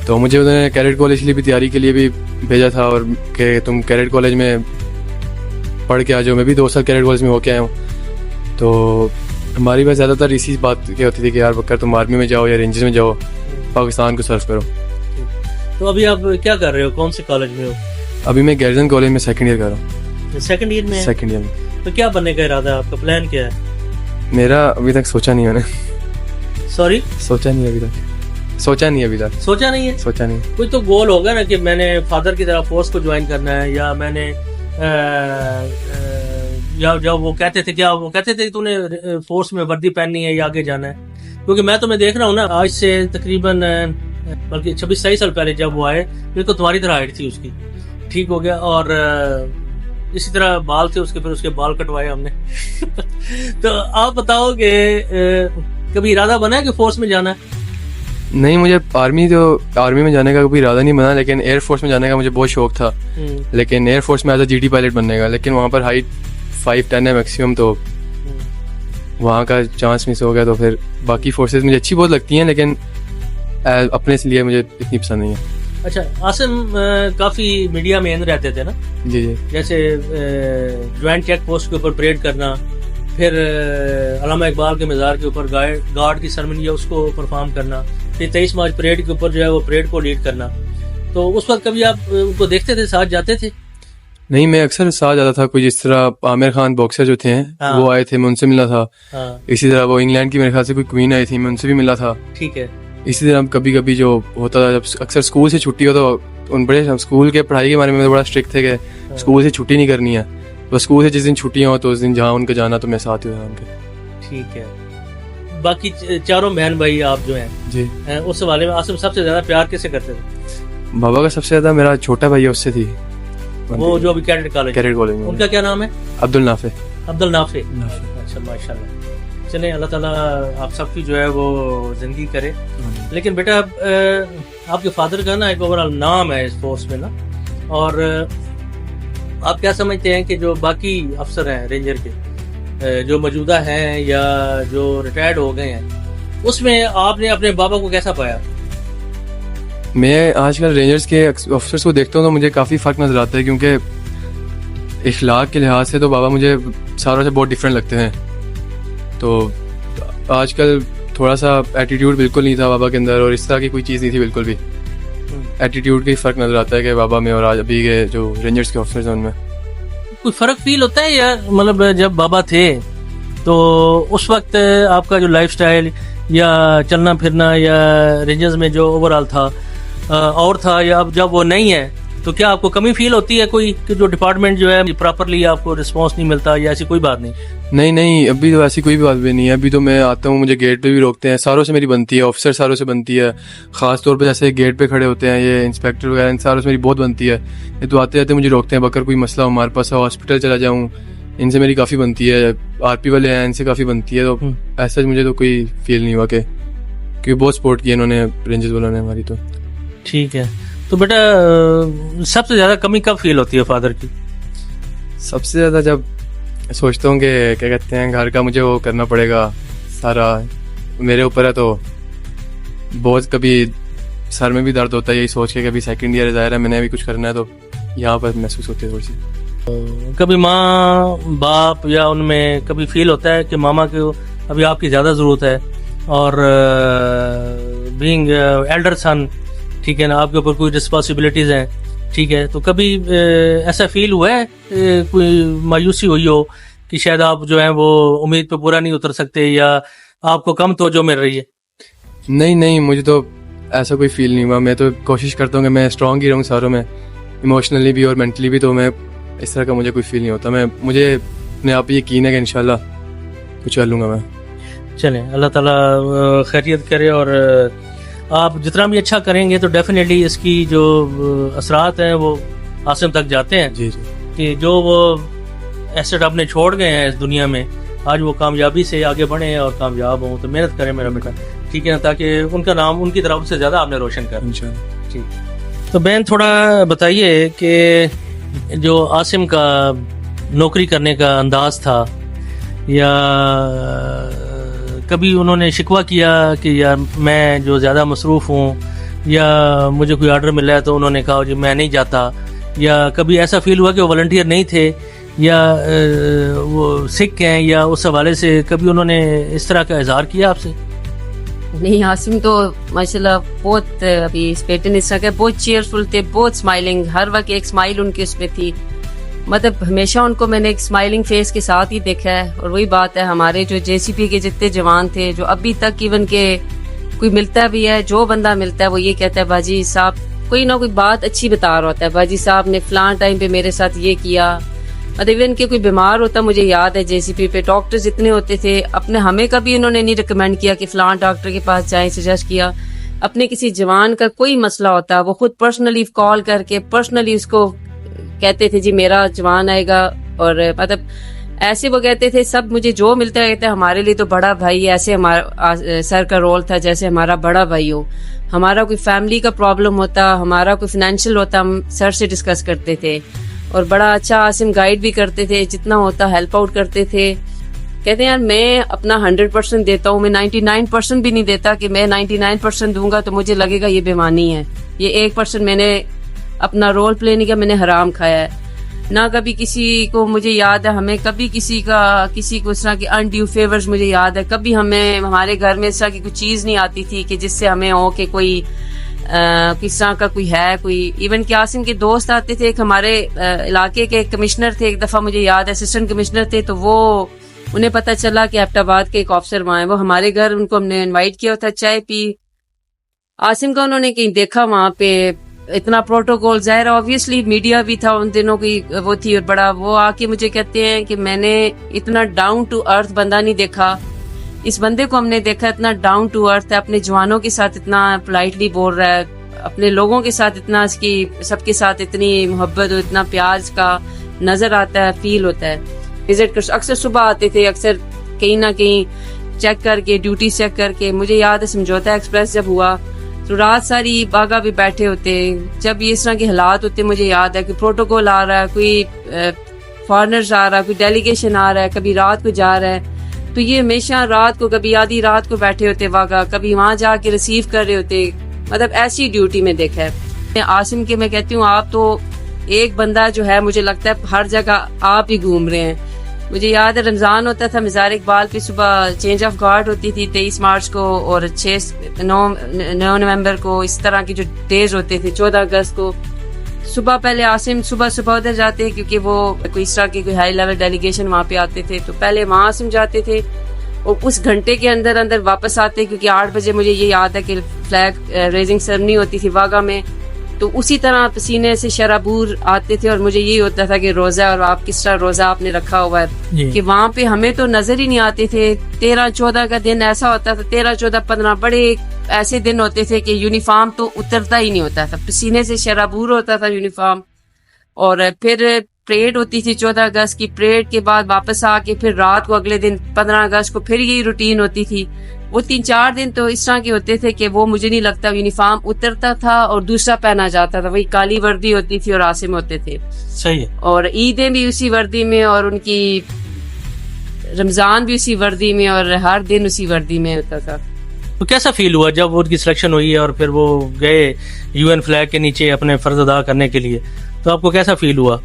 تو مجھے انہوں نے کیڈٹ کالج کے لیے بھی تیاری کے لیے بھی بھیجا تھا، اور کہ تم کیڈٹ کالج میں پڑھ کے آ جاؤ. میں بھی 2 سال کیڈٹ کالج میں ہو کے آیا ہوں. تو ہماری بات زیادہ تر اسی بات کی ہوتی تھی کہ یار بکر تم آرمی میں جاؤ یا رینجرز میں جاؤ، پاکستان کو سرو کرو. تو ابھی آپ کیا کر رہے ہو، کون سے کالج میں ہو؟ ابھی میں گیرزن کالج میں سیکنڈ ایئر کر رہا ہوں. سیکنڈ ایئر میں؟ سیکنڈ ایئر میں. تو کیا بننے کا ارادہ ہے آپ کا، پلان کیا ہے؟ میرا ابھی تک سوچا نہیں، میں نے سوری سوچا نہیں ابھی تک. سوچا نہیں ہے. کوئی تو گول ہوگا نا کہ میں نے فادر کی طرح فورس کو جوائن کرنا ہے، یا میں نے یا جب وہ کہتے تھے کہ تو نے فورس میں وردی پہننی ہے یا آگے جانا ہے. کیونکہ میں تو میں دیکھ رہا ہوں نا آج سے تقریباً بلکہ 26-27 سال پہلے جب وہ آئے بالکل تمہاری طرح ہائٹ تھی اس کی، ٹھیک ہو گیا، اور اسی طرح بال تھے اس کے، پھر اس کے بال کٹوائے ہم نے. تو آپ بتاؤ کہ کبھی ارادہ بنا ہے کہ فورس میں جانا ہے؟ نہیں، مجھے آرمی میں جانے کا کوئی ارادہ نہیں بنا، لیکن ایئر فورس میں جانے کا مجھے بہت شوق تھا. لیکن ایئر فورس میں ایز اے GT پائلٹ بننے کا، لیکن وہاں پر ہائٹ 5'10" ہے میکسیمم، تو وہاں کا چانس مس ہو گیا. تو پھر باقی فورسز مجھے اچھی بہت لگتی ہیں، لیکن اپنے سے لیے مجھے اتنی پسند نہیں ہے. اچھا عاصم کافی میڈیا میں رہتے تھے نا؟ جی. جیسے جوائنٹ چیک پوسٹ کے اوپر پریڈ کرنا، پھر علامہ اقبال کے مزار کے اوپر گارڈ کی سرمنی ہے اس کو پرفارم کرنا، پھر 23 مارچ پریڈ کے اوپر جو ہے وہ پریڈ کو لیڈ کرنا. تو اس وقت کبھی آپ ان کو دیکھتے تھے، ساتھ جاتے تھے؟ نہیں، میں اکثر ساتھ جاتا تھا. کوئی جس طرح عامر خان باکسر جو تھے وہ آئے تھے، میں ان سے ملا تھا. اسی طرح وہ انگلینڈ کی میرے خیال سے کوئی کوئین آئی تھی، میں ان سے بھی ملا تھا. ٹھیک ہے. اسی طرح کبھی کبھی جو ہوتا تھا، جب اکثر اسکول سے چھٹی ہو تو ان بڑے اسکول کے پڑھائی کے بارے میں بڑا اسٹرکٹ تھے کہ اسکول سے چھٹی نہیں کرنی ہے. تو اسکول سے جس دن چھٹیاں ہوں تو اس دن جہاں ان کا جانا تو میں ساتھ ہی ان کے. ٹھیک ہے. باقی چاروں بہن بھائی آپ جو ہیں جی، اس حوالے میں عاصم سب سے زیادہ پیار کیسے کرتے تھے؟ بابا کا سب سے زیادہ میرا چھوٹا بھائی ہے، اس سے تھی. وہ جو ابھی کیڈٹ کالج میں، ان کا کیا نام ہے؟ عبد النافع. اچھا، ماشاء اللہ. چلیں، اللہ تعالیٰ آپ سب کی جو ہے وہ زندگی کرے. لیکن بیٹا آپ کے فادر کا نا ایک اوورال نام ہے اس فورس میں نا، اور آپ کیا سمجھتے ہیں کہ جو باقی افسر ہیں رینجر کے جو موجودہ ہیں یا جو ریٹائرڈ ہو گئے ہیں، اس میں آپ نے اپنے بابا کو کیسا پایا؟ میں آج کل رینجرز کے افسرز کو دیکھتا ہوں تو مجھے کافی فرق نظر آتا ہے، کیونکہ اخلاق کے لحاظ سے تو بابا مجھے ساروں سے بہت ڈفرینٹ لگتے ہیں. تو آج کل تھوڑا سا ایٹیٹیوڈ بالکل نہیں تھا بابا کے اندر، اور اس طرح کی کوئی چیز نہیں تھی بالکل بھی. ایٹیٹیوڈ کا فرق نظر آتا ہے کہ بابا میں اور آج ابھی کے جو رینجرز کے افسرز ہیں ان میں کوئی فرق فیل ہوتا ہے؟ یا مطلب جب بابا تھے تو اس وقت آپ کا جو لائف سٹائل یا چلنا پھرنا یا رینجرز میں جو اوور آل تھا اور تھا، یا اب جب وہ نہیں ہے تو کیا آپ کو کمی فیل ہوتی ہے کوئی کہ جو ڈپارٹمنٹ جو ہے پراپرلی آپ کو رسپانس نہیں ملتا، یا ایسی کوئی بات نہیں؟ نہیں، ابھی تو ایسی کوئی بھی بات بھی نہیں ہے. ابھی تو میں آتا ہوں، مجھے گیٹ پہ بھی روکتے ہیں، ساروں سے میری بنتی ہے، آفیسر ساروں سے بنتی ہے. خاص طور پہ جیسے گیٹ پہ کھڑے ہوتے ہیں یہ انسپیکٹر وغیرہ، ان ساروں سے میری بہت بنتی ہے. یہ تو آتے آتے مجھے روکتے ہیں، بکر کوئی مسئلہ ہو ہمارے پاس، ہاسپٹل چلا جاؤں، ان سے میری کافی بنتی ہے. RP والے ہیں، ان سے کافی بنتی ہے. تو ایسا مجھے تو کوئی فیل نہیں ہوا کہ بہت سپورٹ کیا انہوں نے رینجرز والوں نے ہماری. تو ٹھیک ہے. تو بیٹا سب سے زیادہ کمی کب فیل ہوتی ہے فادر کی؟ سب سے زیادہ جب سوچتا ہوں کہ کیا کہتے ہیں گھر کا مجھے وہ کرنا پڑے گا، سارا میرے اوپر ہے، تو بہت کبھی سر میں بھی درد ہوتا ہے یہی سوچ کے کہ ابھی سیکنڈ ایئر ظاہر ہے میں نے ابھی کچھ کرنا ہے، تو یہاں پر محسوس ہوتی ہے تھوڑی سی. کبھی ماں باپ یا ان میں کبھی فیل ہوتا ہے کہ ماما کو ابھی آپ کی زیادہ ضرورت ہے، اور بینگ ایلڈر سن، ٹھیک ہے نا، آپ کے اوپر کوئی رسپانسبلٹیز ہیں، ٹھیک ہے، تو کبھی ایسا فیل ہوا ہے کوئی مایوسی ہوئی ہو کہ شاید آپ جو ہیں وہ امید پہ پورا نہیں اتر سکتے یا آپ کو کم توجہ مل رہی ہے؟ نہیں، مجھے تو ایسا کوئی فیل نہیں ہوا. میں تو کوشش کرتا ہوں کہ میں اسٹرانگ ہی رہوں ساروں میں، ایموشنلی بھی اور مینٹلی بھی. تو میں اس طرح کا مجھے کوئی فیل نہیں ہوتا. مجھے اپنے آپ یقین ہے کہ انشاءاللہ کچھ کر لوں گا میں. چلیں، اللہ تعالیٰ خیریت کرے، اور آپ جتنا بھی اچھا کریں گے تو ڈیفینیٹلی اس کی جو اثرات ہیں وہ عاصم تک جاتے ہیں. جی کہ جو وہ ایسٹ آپ نے چھوڑ گئے ہیں اس دنیا میں، آج وہ کامیابی سے آگے بڑھیں اور کامیاب ہوں. تو محنت کریں میرا بیٹا، ٹھیک ہے نا، تاکہ ان کا نام ان کی طرف سے زیادہ آپ نے روشن کریں. انشاءاللہ. ٹھیک. تو بہن تھوڑا بتائیے کہ جو عاصم کا نوکری کرنے کا انداز تھا، یا کبھی انہوں نے شکوہ کیا کہ یار میں جو زیادہ مصروف ہوں، یا مجھے کوئی آرڈر ملا ہے تو انہوں نے کہا جی میں نہیں جاتا، یا کبھی ایسا فیل ہوا کہ وہ والنٹیئر نہیں تھے یا وہ سکھ ہیں، یا اس حوالے سے کبھی انہوں نے اس طرح کا اظہار کیا آپ سے؟ نہیں، عاصم تو ماشاءاللہ بہت ابھی اس بیٹے نے اس طرح کہ بہت چیئرفل تھے، بہت اسمائلنگ، ہر وقت ایک اسمائل ان کی اس میں تھی. مطلب ہمیشہ ان کو میں نے ایک اسمائلنگ فیس کے ساتھ ہی دیکھا ہے. اور وہی بات ہے، ہمارے جو جے سی پی کے جتنے جوان تھے جو ابھی تک ایون کہ کوئی ملتا بھی ہے، جو بندہ ملتا ہے وہ یہ کہتا ہے باجی صاحب کوئی نہ کوئی بات اچھی بتا رہا ہوتا ہے، باجی صاحب نے فلاں ٹائم پہ میرے ساتھ یہ کیا. مطلب ایون کہ کوئی بیمار ہوتا، مجھے یاد ہے جے سی پی پہ ڈاکٹرز اتنے ہوتے تھے، اپنے ہمیں کبھی انہوں نے نہیں ریکمینڈ کیا کہ فلاں ڈاکٹر کے پاس جائیں، سجیسٹ کیا. اپنے کسی جوان کا کوئی مسئلہ ہوتا وہ خود پرسنلی کال کر کے پرسنلی اس کو کہتے تھے جی میرا جوان آئے گا. اور مطلب ایسے وہ کہتے تھے سب مجھے جو ملتا ہے ہمارے لیے تو بڑا بھائی، ایسے ہمارا سر کا رول تھا جیسے ہمارا بڑا بھائی ہو. ہمارا کوئی فیملی کا پرابلم ہوتا، ہمارا کوئی فائنینشیل ہوتا، ہم سر سے ڈسکس کرتے تھے. اور بڑا اچھا عاصم گائیڈ بھی کرتے تھے، جتنا ہوتا ہیلپ آؤٹ کرتے تھے. کہتے ہیں یار میں اپنا 100% دیتا ہوں، میں 99% بھی نہیں دیتا کہ میں 99% دوں گا تو مجھے لگے گا یہ بےمانی ہے، یہ 1% میں نے اپنا رول پلے نہیں کیا، میں نے حرام کھایا ہے. نہ کبھی کسی کو، مجھے یاد ہے ہمیں کبھی کسی کو اس طرح کی انڈیو فیورز مجھے یاد ہے، کبھی ہمیں ہمارے گھر میں اس طرح کی کوئی چیز نہیں آتی تھی کہ جس سے ہمیں ہو کہ کوئی کس طرح کا کوئی ہے کوئی. ایون کہ عاصم کے دوست آتے تھے، ایک ہمارے علاقے کے کمشنر تھے، ایک دفعہ مجھے یاد ہے اسسٹنٹ کمشنر تھے، تو وہ انہیں پتہ چلا کہ ایبٹ آباد کے ایک آفیسر وہاں ہیں، وہ ہمارے گھر ان کو ہم نے انوائٹ کیا تھا، چائے پی. عاصم کا انہوں نے کہیں دیکھا وہاں پہ اتنا پروٹوکول، ظاہر آبویسلی میڈیا بھی تھا ان دنوں کی وہ تھی، اور بڑا وہ آ کے مجھے کہتے ہیں کہ میں نے اتنا ڈاؤن ٹو ارتھ بندہ نہیں دیکھا. اس بندے کو ہم نے دیکھا اتنا ڈاؤن ٹو ارتھ ہے، اپنے جوانوں کے ساتھ اتنا پولائٹلی بول رہا ہے، اپنے لوگوں کے ساتھ اتنا اس کی سب کے ساتھ اتنی محبت اور اتنا پیار اس کا نظر آتا ہے، فیل ہوتا ہے. وزٹ کر اکثر صبح آتے تھے، اکثر کہیں نہ کہیں چیک کر کے ڈیوٹی چیک کر کے. مجھے یاد ہے سمجھوتا ایکسپریس جب ہوا تو رات ساری باغا بھی بیٹھے ہوتے، جب یہ اس طرح کے حالات ہوتے مجھے یاد ہے کہ پروٹوکول آ رہا ہے، کوئی فارنرز آ رہا ہے، کوئی ڈیلیگیشن آ رہا ہے، کبھی رات کو جا رہا ہے، تو یہ ہمیشہ رات کو کبھی آدھی رات کو بیٹھے ہوتے واقعہ، کبھی وہاں جا کے ریسیو کر رہے ہوتے. مطلب ایسی ڈیوٹی میں دیکھا ہے. عاصم کے میں کہتی ہوں آپ تو ایک بندہ جو ہے مجھے لگتا ہے ہر جگہ آپ ہی گھوم رہے ہیں. مجھے یاد ہے رمضان ہوتا تھا، مزار اقبال پہ صبح چینج آف گارڈ ہوتی تھی 23 مارچ کو اور 9 نومبر کو، اس طرح کی جو ڈیز ہوتے تھے. 14 اگست کو صبح پہلے عاصم صبح ادھر جاتے کیونکہ وہ کوئی اس طرح کی کوئی ہائی لیول ڈیلیگیشن وہاں پہ آتے تھے، تو پہلے وہاں عاصم جاتے تھے اور اس گھنٹے کے اندر واپس آتے، کیونکہ 8 بجے مجھے یہ یاد ہے کہ فلیگ ریزنگ سرمنی ہوتی تھی واگا میں. تو اسی طرح پسینے سے شرابور آتے تھے، اور مجھے یہی ہوتا تھا کہ روزہ، اور آپ کس طرح روزہ آپ نے رکھا ہوا ہے کہ وہاں پہ ہمیں تو نظر ہی نہیں آتے تھے. 13-14 کا دن ایسا ہوتا تھا، 13-14-15 بڑے ایسے دن ہوتے تھے کہ یونیفارم تو اترتا ہی نہیں ہوتا تھا، پسینے سے شرابور ہوتا تھا یونیفارم. اور پھر پریڈ ہوتی تھی 14 اگست کی، پریڈ کے بعد واپس آ کے پھر رات کو اگلے دن 15 اگست کو پھر یہی روٹین ہوتی تھی. وہ 3-4 دن تو اس طرح کے ہوتے تھے کہ وہ مجھے نہیں لگتا یونیفارم اترتا تھا اور دوسرا پہنا جاتا تھا، وہی کالی وردی ہوتی تھی اور عاصم ہوتے تھے. صحیح ہے. اور عیدیں بھی اسی وردی میں، اور ان کی رمضان بھی اسی وردی میں، اور ہر دن اسی وردی میں ہوتا تھا. تو کیسا فیل ہوا جب ان کی سلیکشن ہوئی اور پھر وہ گئے UN فلیگ کے نیچے اپنے فرض ادا کرنے کے لیے، تو آپ کو کیسا فیل ہوا؟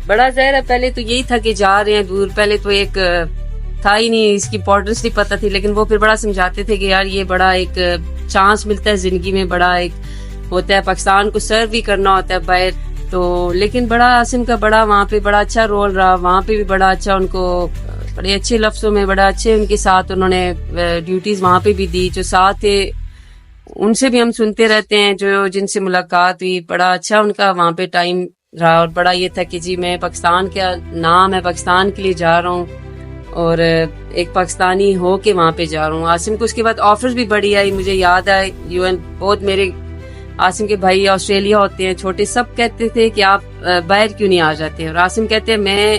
بڑا ظاہر ہے پہلے تو یہی تھا کہ جا رہے ہیں دور، پہلے تو ایک تھا ہی نہیں، اس کی امپورٹنس نہیں پتہ تھی، لیکن وہ پھر بڑا سمجھاتے تھے کہ یار یہ بڑا ایک چانس ملتا ہے زندگی میں، بڑا ایک ہوتا ہے، پاکستان کو سرو بھی کرنا ہوتا ہے باہر. تو لیکن بڑا عاصم کا بڑا وہاں پہ بڑا اچھا رول رہا، وہاں پہ بھی بڑا اچھا ان کو بڑے اچھے لفظوں میں بڑا اچھے ان کے ساتھ انہوں نے ڈیوٹیز وہاں پہ بھی دی. جو ساتھ تھے ان سے بھی ہم سنتے رہتے ہیں، جو جن سے ملاقات ہوئی، بڑا اچھا ان کا وہاں پہ ٹائم رہا، اور بڑا یہ تھا کہ جی میں پاکستان کا نام ہے، پاکستان کے لیے جا رہا ہوں اور ایک پاکستانی ہو کے وہاں پہ جا رہا ہوں. عاصم کو اس کے بعد آفرز بھی بڑی آئی، مجھے یاد ہے UN بہت میرے عاصم کے بھائی آسٹریلیا ہوتے ہیں چھوٹے، سب کہتے تھے کہ آپ باہر کیوں نہیں آ جاتے، اور عاصم کہتے ہیں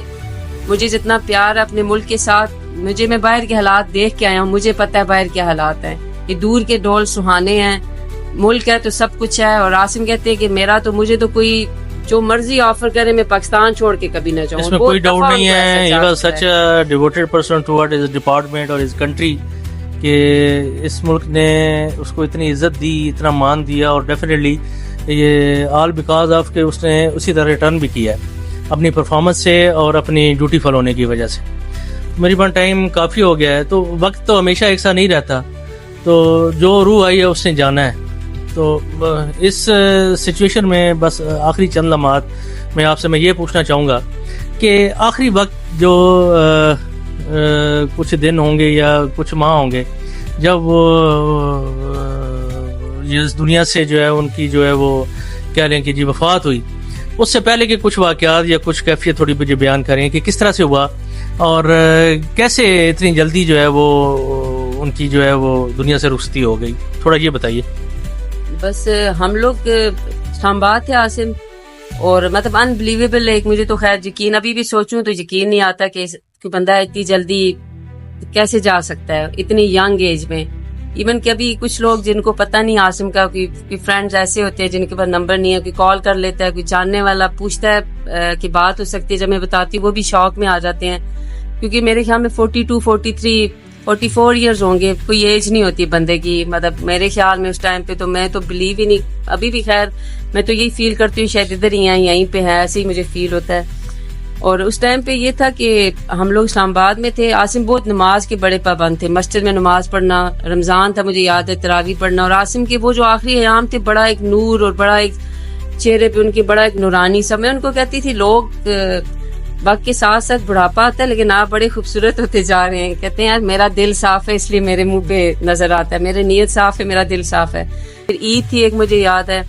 مجھے جتنا پیار ہے اپنے ملک کے ساتھ، میں باہر کے حالات دیکھ کے آیا ہوں، مجھے پتہ ہے باہر کیا حالات ہیں، یہ دور کے ڈول سہانے ہیں ملک ہے تو سب کچھ ہے, اور عاصم کہتے ہیں کہ میرا تو مجھے تو کوئی جو مرضی آفر کرے میں پاکستان چھوڑ کے کبھی نہ جاؤں. اس میں کوئی ڈاؤٹ نہیں ہے, he was such a devoted person toward his department اور his country کہ اس ملک نے اس کو اتنی عزت دی, اتنا مان دیا, اور ڈیفینیٹلی یہ آل بیکاز آف کہ اس نے اسی طرح ریٹرن بھی کیا ہے اپنی پرفارمنس سے اور اپنی ڈیوٹی فل ہونے کی وجہ سے. میری بان ٹائم کافی ہو گیا ہے, تو وقت تو ہمیشہ ایک سا نہیں رہتا, تو جو روح آئی ہے اس نے جانا ہے. تو اس سچویشن میں بس آخری چند لمحات میں آپ سے میں یہ پوچھنا چاہوں گا کہ آخری وقت جو کچھ دن ہوں گے یا کچھ ماہ ہوں گے جب وہ اس دنیا سے جو ہے ان کی جو ہے وہ کہہ لیں کہ جی وفات ہوئی, اس سے پہلے کے کچھ واقعات یا کچھ کیفیت تھوڑی مجھے بیان کریں کہ کس طرح سے ہوا اور کیسے اتنی جلدی جو ہے وہ ان کی جو ہے وہ دنیا سے رخصتی ہو گئی, تھوڑا یہ بتائیے. بس ہم لوگ اسلام آباد تھے عاصم, اور مطلب انبلیویبل ہے, مجھے تو خیر یقین ابھی بھی سوچوں تو یقین نہیں آتا کہ بندہ اتنی جلدی کیسے جا سکتا ہے اتنی ینگ ایج میں. ایون کہ ابھی کچھ لوگ جن کو پتہ نہیں عاصم کا, کوئی فرینڈز ایسے ہوتے ہیں جن کے پاس نمبر نہیں ہے, کوئی کال کر لیتا ہے, کوئی جاننے والا پوچھتا ہے کہ بات ہو سکتی ہے, جب میں بتاتی ہوں وہ بھی شوق میں آ جاتے ہیں, کیونکہ میرے خیال میں 42, 43, 44 ایئرز ہوں گے, کوئی ایج نہیں ہوتی بندے کی. مطلب میرے خیال میں اس ٹائم پہ تو میں تو بلیو ہی نہیں, ابھی بھی خیر میں تو یہی فیل کرتی ہوں شاید ادھر ہی ہیں, یہیں پہ ہے, ایسے ہی مجھے فیل ہوتا ہے. اور اس ٹائم پہ یہ تھا کہ ہم لوگ اسلام آباد میں تھے. عاصم بہت نماز کے بڑے پابند تھے, مسجد میں نماز پڑھنا, رمضان تھا مجھے یاد ہے, تراویح پڑھنا, اور عاصم کے وہ جو آخری ایام تھے بڑا ایک نور اور بڑا ایک چہرے پہ ان کے بڑا ایک نورانی سا. میں ان کو کہتی تھی لوگ وقت کے ساتھ ساتھ بڑھاپا آتا ہے لیکن آپ بڑے خوبصورت ہوتے جا رہے ہیں. کہتے ہیں یار میرا دل صاف ہے اس لیے میرے منہ پہ نظر آتا ہے, میری نیت صاف ہے, میرا دل صاف ہے. پھر عید تھی ایک, مجھے یاد ہے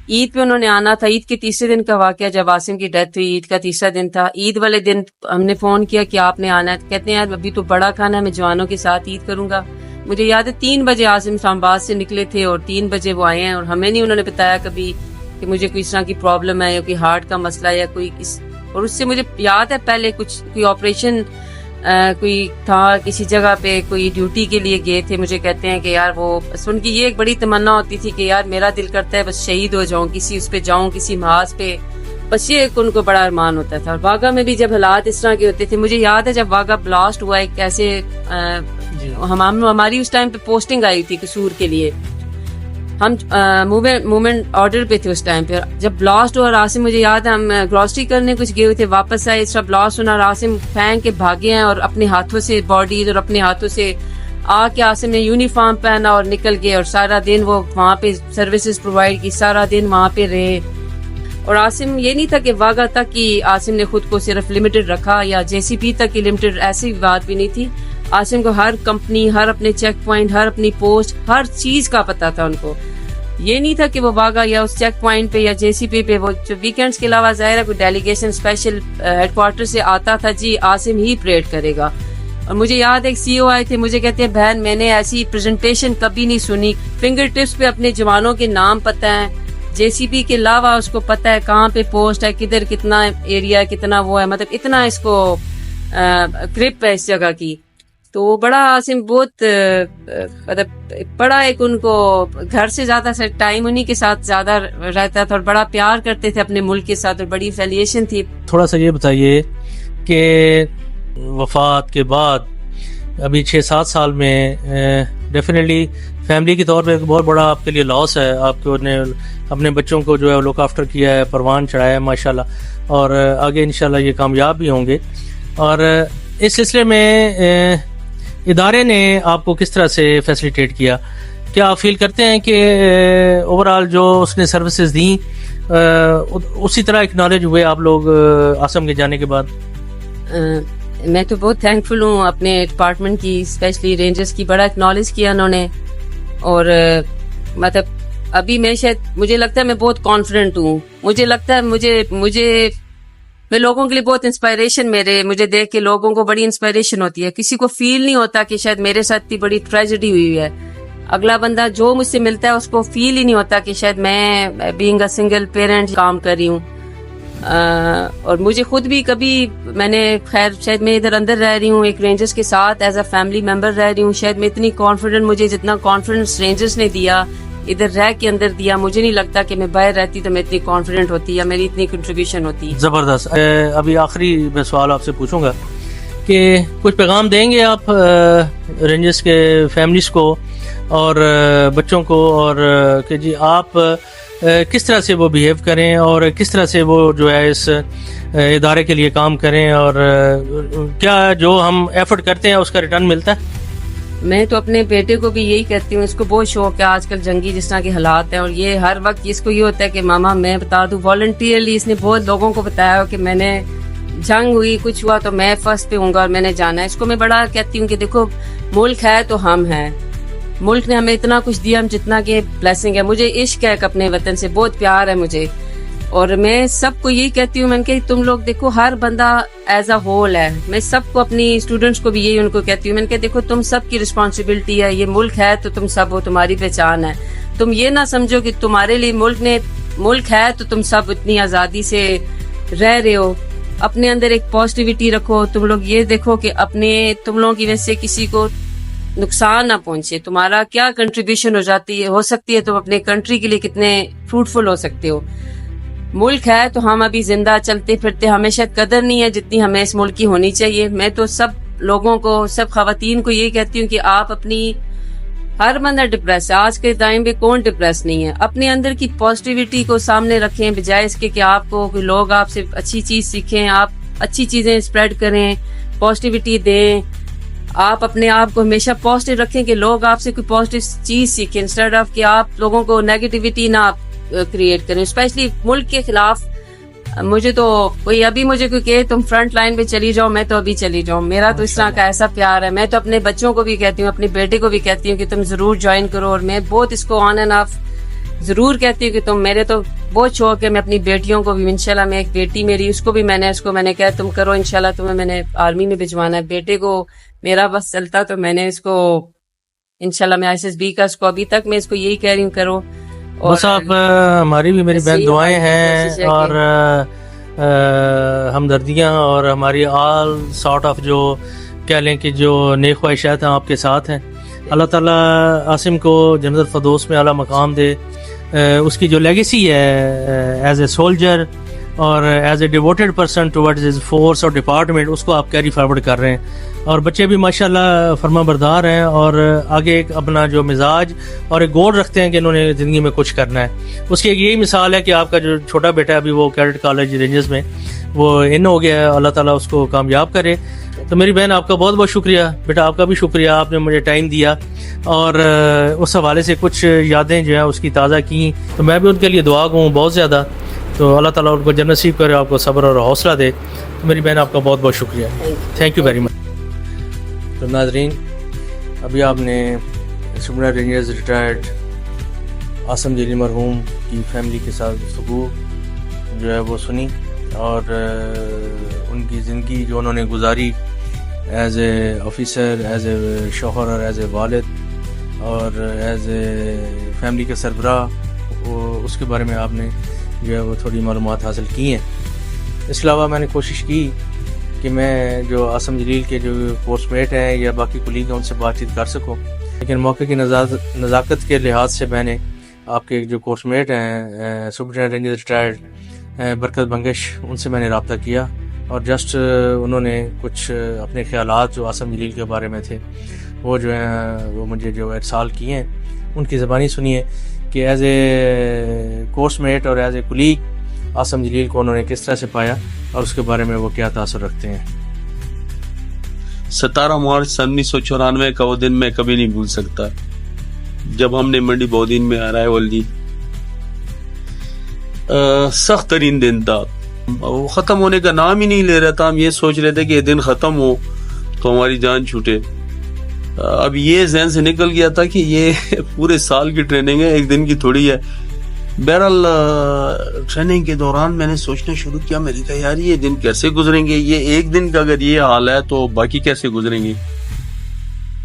عید پہ انہوں نے آنا تھا. عید کے تیسرے دن کا واقعہ, جب عاصم کی ڈیتھ ہوئی عید کا تیسرا دن تھا. عید والے دن ہم نے فون کیا کہ آپ نے آنا ہے. کہتے ہیں یار ابھی تو بڑا کھانا ہے, میں جوانوں کے ساتھ عید کروں گا. مجھے یاد ہے 3 بجے عاصم اسلام آباد سے نکلے تھے اور 3 بجے وہ آئے ہیں, اور ہمیں نہیں انہوں نے بتایا کبھی کہ مجھے کوئی اس طرح کی پرابلم ہے یا کوئی ہارٹ کا مسئلہ یا کوئی اور اس سے مجھے یاد ہے پہلے کوئی آپریشن کوئی تھا کسی جگہ پہ, کوئی ڈیوٹی کے لیے گئے تھے. مجھے کہتے ہیں کہ یار وہ ان کی یہ ایک بڑی تمنا ہوتی تھی کہ یار میرا دل کرتا ہے بس شہید ہو جاؤں, کسی اس پہ جاؤں, کسی محاذ پہ, بس یہ ایک ان کو بڑا ارمان ہوتا تھا. اور واگا میں بھی جب حالات اس طرح کے ہوتے تھے, مجھے یاد ہے جب واگا بلاسٹ ہوا ایک ایسے ہماری اس ٹائم پہ پوسٹنگ آئی تھی قصور کے لیے, ہم موومنٹ آرڈر پہ تھے اس ٹائم پہ. جب بلاسٹ ہوا عاصم, مجھے یاد ہے ہم گروسری کرنے کچھ گئے ہوئے تھے, واپس آئے, اس طرح بلاسٹ ہونا, عاصم پھینک کے بھاگے ہیں اور اپنے ہاتھوں سے باڈیز اور اپنے ہاتھوں سے آ کے عاصم نے یونیفارم پہنا اور نکل گئے. اور سارا دن وہ وہاں پہ سروسز پرووائڈ کی, سارا دن وہاں پہ رہے. اور عاصم یہ نہیں تھا کہ واگا تک ہی عاصم نے خود کو صرف لمیٹڈ رکھا یا JCP تک ہی لمیٹڈ, ایسی بات بھی نہیں تھی. عاصم کو ہر کمپنی, ہر اپنے چیک پوائنٹ, ہر اپنی پوسٹ, ہر چیز کا پتا تھا ان کو. یہ نہیں تھا کہ وہ واگا یا اس چیک پوائنٹ پہ یا JCP پہ, وہ جو ویکینڈز کے علاوہ ظاہر ہے کوئی ڈیلیگیشن اسپیشل ہیڈ کوارٹر سے آتا تھا, جی عاصم ہی پریڈ کرے گا. اور مجھے یاد ہے ایک CO آئے تھے, مجھے کہتے ہیں بہن میں نے ایسی پریزنٹیشن کبھی نہیں سنی, فنگر ٹپس پہ اپنے جوانوں کے نام پتہ ہیں, JCP کے علاوہ اس کو پتہ ہے کہاں پہ پوسٹ ہے, کدھر کتنا ایریا ہے, کتنا وہ ہے, مطلب اتنا اس کو گرپ ہے اس جگہ کی. تو وہ بڑا عاصم بہت مطلب بڑا ایک ان کو گھر سے زیادہ ٹائم انہی کے ساتھ زیادہ رہتا تھا اور بڑا پیار کرتے تھے اپنے ملک کے ساتھ اور بڑی افیلیشن تھی. تھوڑا سا یہ بتائیے کہ وفات کے بعد ابھی 6-7 سال میں ڈیفینیٹلی فیملی کے طور پہ ایک بہت بڑا آپ کے لیے لاس ہے. آپ کو نے اپنے بچوں کو جو ہے لک آفٹر کیا ہے, پروان چڑھایا ہے ماشاءاللہ, اور آگے انشاءاللہ یہ کامیاب بھی ہوں گے. اور اس سلسلے میں ادارے نے آپ کو کس طرح سے فیسیلیٹیٹ کیا؟ کیا آپ فیل کرتے ہیں کہ اوور آل جو اس نے سروسز دیں اسی طرح اکنالج ہوئے آپ لوگ عاصم کے جانے کے بعد؟ میں تو بہت تھینک فل ہوں اپنے ڈپارٹمنٹ کی, اسپیشلی رینجرز کی, بڑا اکنالج کیا انہوں نے. اور مطلب ابھی میں شاید مجھے لگتا ہے میں بہت کانفیڈنٹ ہوں, مجھے لگتا ہے میں لوگوں کے لیے بہت انسپائریشن, مجھے دیکھ کے لوگوں کو بڑی انسپائریشن ہوتی ہے. کسی کو فیل نہیں ہوتا کہ شاید میرے ساتھ اتنی بڑی ٹریجڈی ہوئی ہے. اگلا بندہ جو مجھ سے ملتا ہے اس کو فیل ہی نہیں ہوتا کہ شاید میں بینگ اے سنگل پیرنٹ کام کر رہی ہوں. اور مجھے خود بھی کبھی میں نے خیر شاید میں ادھر اندر رہ رہی ہوں ایک رینجرز کے ساتھ ایز اے فیملی ممبر رہ رہی ہوں, شاید میں اتنی کانفیڈنٹ, مجھے جتنا کانفیڈنس رینجرز نے دیا ادھر رہ کے اندر دیا. مجھے نہیں لگتا کہ میں باہر رہتی تو میں اتنی کانفیڈنٹ ہوتی یا میری اتنی کنٹریبیوشن ہوتی. زبردست. ابھی آخری میں سوال آپ سے پوچھوں گا کہ کچھ پیغام دیں گے آپ رینجرز کے فیملیز کو اور بچوں کو، اور کہ جی آپ کس طرح سے وہ بیہیو کریں اور کس طرح سے وہ جو ہے اس ادارے کے لیے کام کریں، اور کیا جو ہم ایفرٹ کرتے ہیں اس کا ریٹرن ملتا ہے؟ میں تو اپنے بیٹے کو بھی یہی کہتی ہوں، اس کو بہت شوق ہے آج کل جنگی جس طرح کے حالات ہیں، اور یہ ہر وقت اس کو یہ ہوتا ہے کہ ماما میں بتا دوں والنٹیئرلی اس نے بہت لوگوں کو بتایا کہ میں نے جنگ ہوئی کچھ ہوا تو میں فرسٹ پہ ہوں گا اور میں نے جانا ہے. اس کو میں بڑا کہتی ہوں کہ دیکھو ملک ہے تو ہم ہیں، ملک نے ہمیں اتنا کچھ دیا ہم جتنا کہ بلیسنگ ہے. مجھے عشق ہے اپنے وطن سے، بہت پیار ہے مجھے، اور میں سب کو یہی کہتی ہوں، میں کہ تم لوگ دیکھو ہر بندہ ایز اے ہول ہے. میں سب کو اپنی اسٹوڈنٹس کو بھی یہی ان کو کہتی ہوں، میں کہ دیکھو تم سب کی رسپانسبلٹی ہے، یہ ملک ہے تو تم سب ہو، تمہاری پہچان ہے. تم یہ نہ سمجھو کہ تمہارے لیے ملک ہے تو تم سب اتنی آزادی سے رہ رہے ہو. اپنے اندر ایک پازیٹیوٹی رکھو. تم لوگ یہ دیکھو کہ تم لوگوں کی وجہ سے کسی کو نقصان نہ پہنچے. تمہارا کیا کنٹریبیوشن ہو سکتی ہے، تم اپنے کنٹری کے لیے کتنے فروٹفل ہو سکتے ہو. ملک ہے تو ہم ابھی زندہ چلتے پھرتے، ہمیں شاید قدر نہیں ہے جتنی ہمیں اس ملک کی ہونی چاہیے. میں تو سب لوگوں کو، سب خواتین کو یہ کہتی ہوں کہ آپ اپنی، ہر بندہ ڈپریس ہے آج کے ٹائم پہ، کون ڈپریس نہیں ہے. اپنے اندر کی پازیٹیوٹی کو سامنے رکھیں بجائے اس کے کہ آپ کو کوئی لوگ آپ سے اچھی چیز سیکھیں. آپ اچھی چیزیں اسپریڈ کریں، پازیٹیوٹی دیں. آپ اپنے آپ کو ہمیشہ پازیٹیو رکھیں کہ لوگ آپ سے کوئی پازیٹیو چیز سیکھیں، انسٹیڈ آف کہ آپ لوگوں کو نیگیٹیوٹی نہ کریٹ کریں، اسپیشلی ملک کے خلاف. مجھے تو مجھے کوئی کہ تم فرنٹ لائن پہ چلی جاؤ، میں تو ابھی چلی جاؤں. میرا تو اس طرح کا ایسا پیار ہے. میں تو اپنے بچوں کو بھی کہتی ہوں، اپنے بیٹے کو بھی کہتی ہوں کہ تم ضرور جوائن کرو. اور میں بہت اس کو آن اینڈ آف ضرور کہتی ہوں کہ تم، میرے تو بہت شوق ہے. میں اپنی بیٹیوں کو بھی انشاءاللہ، میں ایک بیٹی میری، اس کو بھی میں نے کہا تم کرو انشاءاللہ، تمہیں میں نے آرمی میں بھجوانا ہے. بیٹے کو میرا بس چلتا تو میں نے اس کو انشاءاللہ میں ISSB کا اس کو ابھی تک میں اس کو یہی کہہ رہی ہوں کرو. بس آپ ہماری بھی میری بہن دعائیں ہیں اور ہمدردیاں اور ہماری آل سارٹ آف جو کہہ لیں کہ جو نیک خواہشات ہیں آپ کے ساتھ ہیں. اللہ تعالیٰ عاصم کو جنت الفردوس میں اعلیٰ مقام دے. اس کی جو لیگیسی ہے ایز اے سولجر اور as a devoted person towards his force اور ڈپارٹمنٹ، اس کو آپ کیری فارورڈ کر رہے ہیں. اور بچے بھی ماشاءاللہ فرما بردار ہیں اور آگے ایک اپنا جو مزاج اور ایک گول رکھتے ہیں کہ انہوں نے زندگی میں کچھ کرنا ہے. اس کی ایک یہی مثال ہے کہ آپ کا جو چھوٹا بیٹا ہے ابھی وہ کیڈٹ کالج رینجرز میں وہ ان ہو گیا ہے. اللہ تعالیٰ اس کو کامیاب کرے. تو میری بہن آپ کا بہت بہت شکریہ. بیٹا آپ کا بھی شکریہ، آپ نے مجھے ٹائم دیا اور اس حوالے سے کچھ یادیں جو ہیں اس کی تازہ کی. تو میں بھی ان کے لیے دعا ہوں بہت زیادہ. تو اللہ تعالیٰ ان کو جنت نصیب کرے، آپ کو صبر اور حوصلہ دے. تو میری بہن آپ کا بہت بہت شکریہ. Thank you very much. تو ناظرین، ابھی آپ نے سبرنا رینجرز ریٹائرڈ عاصم جلیل مرحوم کی فیملی کے ساتھ گفتگو جو ہے وہ سنی، اور ان کی زندگی جو انہوں نے گزاری as a officer, as a شوہر اور ایز اے والد اور ایز اے فیملی کے سربراہ، اس کے بارے میں آپ نے جو ہے وہ تھوڑی معلومات حاصل کی ہیں. اس کے علاوہ میں نے کوشش کی کہ میں جو عاصم جلیل کے جو کورس میٹ ہیں یا باقی کولیگ ہیں ان سے بات چیت کر سکوں، لیکن موقع کی نزاکت کے لحاظ سے میں نے آپ کے جو کورس میٹ ہیں سپرنٹینڈنٹ رینجرز ریٹائرڈ برکت بنگش، ان سے میں نے رابطہ کیا اور جسٹ انہوں نے کچھ اپنے خیالات جو عاصم جلیل کے بارے میں تھے وہ جو ہیں وہ مجھے جو ارسال کیے ہیں. ان کی زبانی سنیے کہ ایز اے کورس میٹ اور ایز اے کولیگ عاصم جلیل کو انہوں نے کس طرح سے پایا اور اس کے بارے میں وہ کیا تاثر رکھتے ہیں. 17 مارچ 1994 کا وہ دن میں کبھی نہیں بھول سکتا، جب ہم نے منڈی بودین میں ارائیول دی. سخت ترین دن تھا، وہ ختم ہونے کا نام ہی نہیں لے رہا تھا. ہم یہ سوچ رہے تھے کہ یہ دن ختم ہو تو ہماری جان چھوٹے. اب یہ ذہن سے نکل گیا تھا کہ یہ پورے سال کی ٹریننگ ہے، ایک دن کی تھوڑی ہے. بہرحال ٹریننگ کے دوران میں نے سوچنا شروع کیا، میں نے کہا یار یہ دن کیسے گزریں گے، یہ ایک دن کا اگر یہ حال ہے تو باقی کیسے گزریں گے.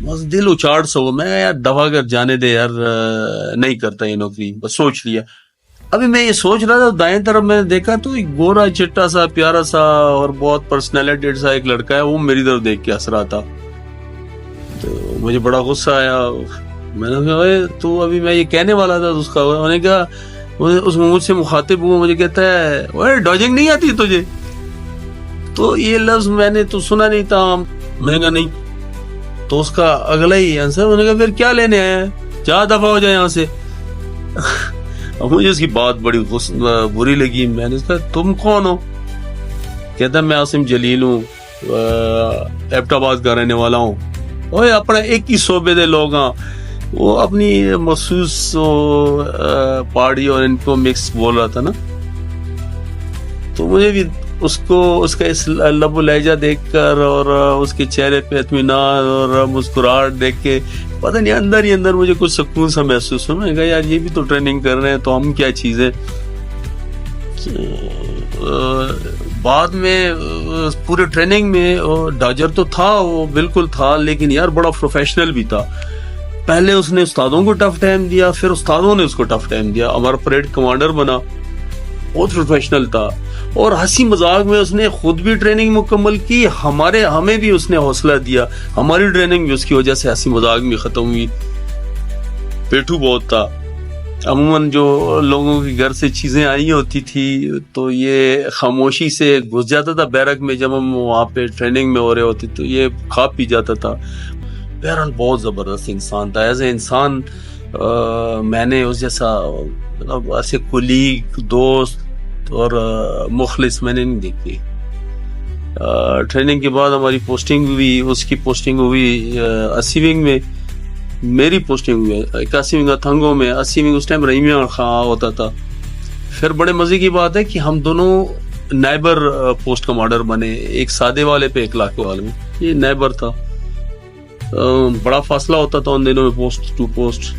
بس دل اچاڑ سا ہوا، میں یار دفعہ کر جانے دے یار، نہیں کرتا یہ نوکری، بس سوچ لیا. ابھی میں یہ سوچ رہا تھا، دائیں طرف میں نے دیکھا تو ایک گورا چٹا سا پیارا سا اور بہت پرسنالٹی سا ایک لڑکا ہے، وہ میری طرف دیکھ کے ہنس رہا تھا. تو مجھے بڑا غصہ آیا. میں نے کہا تو ابھی میں یہ کہنے والا تھا اس کا. انہوں نے کہا اس میں مجھ سے مخاطب ہوا, مجھے کہتا ہے ڈاجنگ نہیں آتی تجھے؟ تو یہ لفظ میں نے تو سنا نہیں تھا. میں نے کہا نہیں. تو اس کا اگلا ہی آنسر, انہوں نے کہا پھر کیا لینے آیا ہے, جا دفعہ ہو جائے یہاں سے. مجھے اس کی بات بڑی بری لگی. میں نے کہا تم کون ہو؟ کہتا میں عاصم جلیل ہوں, ایبٹ آباد کا رہنے والا ہوں. اوے اپنا ایک ہی صوبے دے لوگ ہیں, وہ اپنی مخصوص پہاڑی اور ان کو مکس بول رہا تھا نا. تو مجھے بھی اس کا اس لب و لہجہ دیکھ کر اور اس کے چہرے پہ اطمینان اور مسکراہٹ دیکھ کے پتہ نہیں اندر ہی اندر مجھے کچھ سکون سا محسوس ہوا. میں نے کہا یار یہ بھی تو ٹریننگ کر رہے ہیں تو ہم کیا چیزیں. بعد میں پورے ٹریننگ میں ڈاجر تو تھا, وہ بالکل تھا, لیکن یار بڑا پروفیشنل بھی تھا. پہلے اس نے استادوں کو ٹف ٹائم دیا, پھر استادوں نے اس کو ٹف ٹائم دیا. ہمارا پریڈ کمانڈر بنا, بہت پروفیشنل تھا. اور ہنسی مذاق میں اس نے خود بھی ٹریننگ مکمل کی, ہمیں بھی اس نے حوصلہ دیا. ہماری ٹریننگ بھی اس کی وجہ سے ہنسی مذاق میں ختم ہوئی. پیٹھو بہت تھا. عموماً جو لوگوں کے گھر سے چیزیں آئی ہوتی تھی تو یہ خاموشی سے گھس جاتا تھا بیرک میں. جب ہم وہاں پہ ٹریننگ میں ہو رہے ہوتے تو یہ کھا پی جاتا تھا. بہرحال بہت زبردست انسان تھا. ایز اے انسان میں نے اس جیسا مطلب ایسے کولیگ, دوست اور مخلص میں نے نہیں دیکھی. ٹریننگ کے بعد ہماری پوسٹنگ ہوئی, اس کی پوسٹنگ ہوئی 80 ونگ میں, میری پوسٹنگ ہوئی 81 ونگ تھنگوں میں. 80 ونگ اس ٹائم رحیمیہ خان ہوتا تھا. پھر بڑے مزے کی بات ہے کہ ہم دونوں نائبر پوسٹ کمانڈر بنے, ایک سادے والے پہ ایک لاکھ والے میں. یہ نائبر تھا, بڑا فاصلہ ہوتا تھا ان دنوں میں پوسٹ ٹو پوسٹ,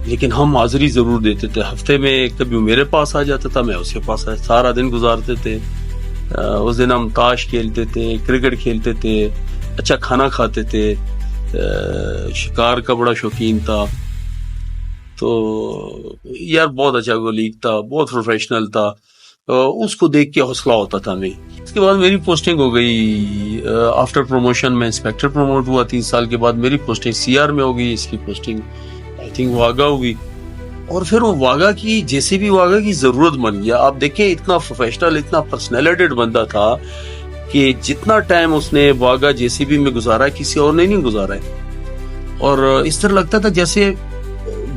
لیکن ہم حاضری ضرور دیتے تھے. ہفتے میں کبھی میرے پاس آ جاتا تھا, میں اس کے پاس سارا دن گزارتے تھے. اس دن ہم تاش کھیلتے تھے, کرکٹ کھیلتے تھے, اچھا کھانا کھاتے تھے. شکار کا بڑا شوقین تھا. تو یار بہت اچھا کولیگ تھا, بہت پروفیشنل تھا. اس کو دیکھ کے حوصلہ ہوتا تھا ہمیں. اس کے بعد میری پوسٹنگ ہو گئی آفٹر پروموشن. میں انسپیکٹر پروموٹ ہوا. 3 سال کے بعد میری پوسٹنگ CR میں ہو گئی. اس کی پوسٹنگ آئی تھنک واگا ہوئی. اور پھر وہ واگا کی جیسے بھی واگا کی ضرورت بن گیا. آپ دیکھیں اتنا پروفیشنل, اتنا پرسنالٹیڈ بندہ تھا کہ جتنا ٹائم اس نے واگا JCB میں گزارا کسی اور نے نہیں گزارا ہے. اور اس طرح لگتا تھا جیسے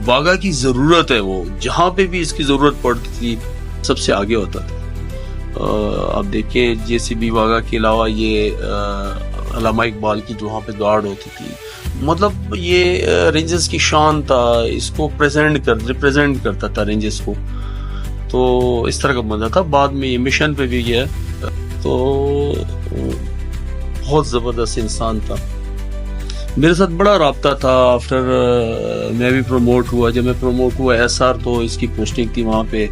واگا کی ضرورت ہے, وہ جہاں پہ بھی اس کی ضرورت پڑتی تھی سب سے آگے ہوتا تھا. آپ دیکھیں JCB واگا کے علاوہ یہ علامہ اقبال کی جو وہاں پہ گارڈ ہوتی تھی, مطلب یہ رینجز کی شان تھا. اس کو ریپریزنٹ کرتا تھا رینجز کو. تو اس طرح کا بندہ تھا. بعد میں یہ مشن پہ بھی گیا, تو بہت زبردست انسان تھا. میرے ساتھ بڑا رابطہ تھا. آفٹر میں بھی پروموٹ ہوا, جب میں پروموٹ ہوا SR تو اس کی پوسٹنگ تھی وہاں پہ.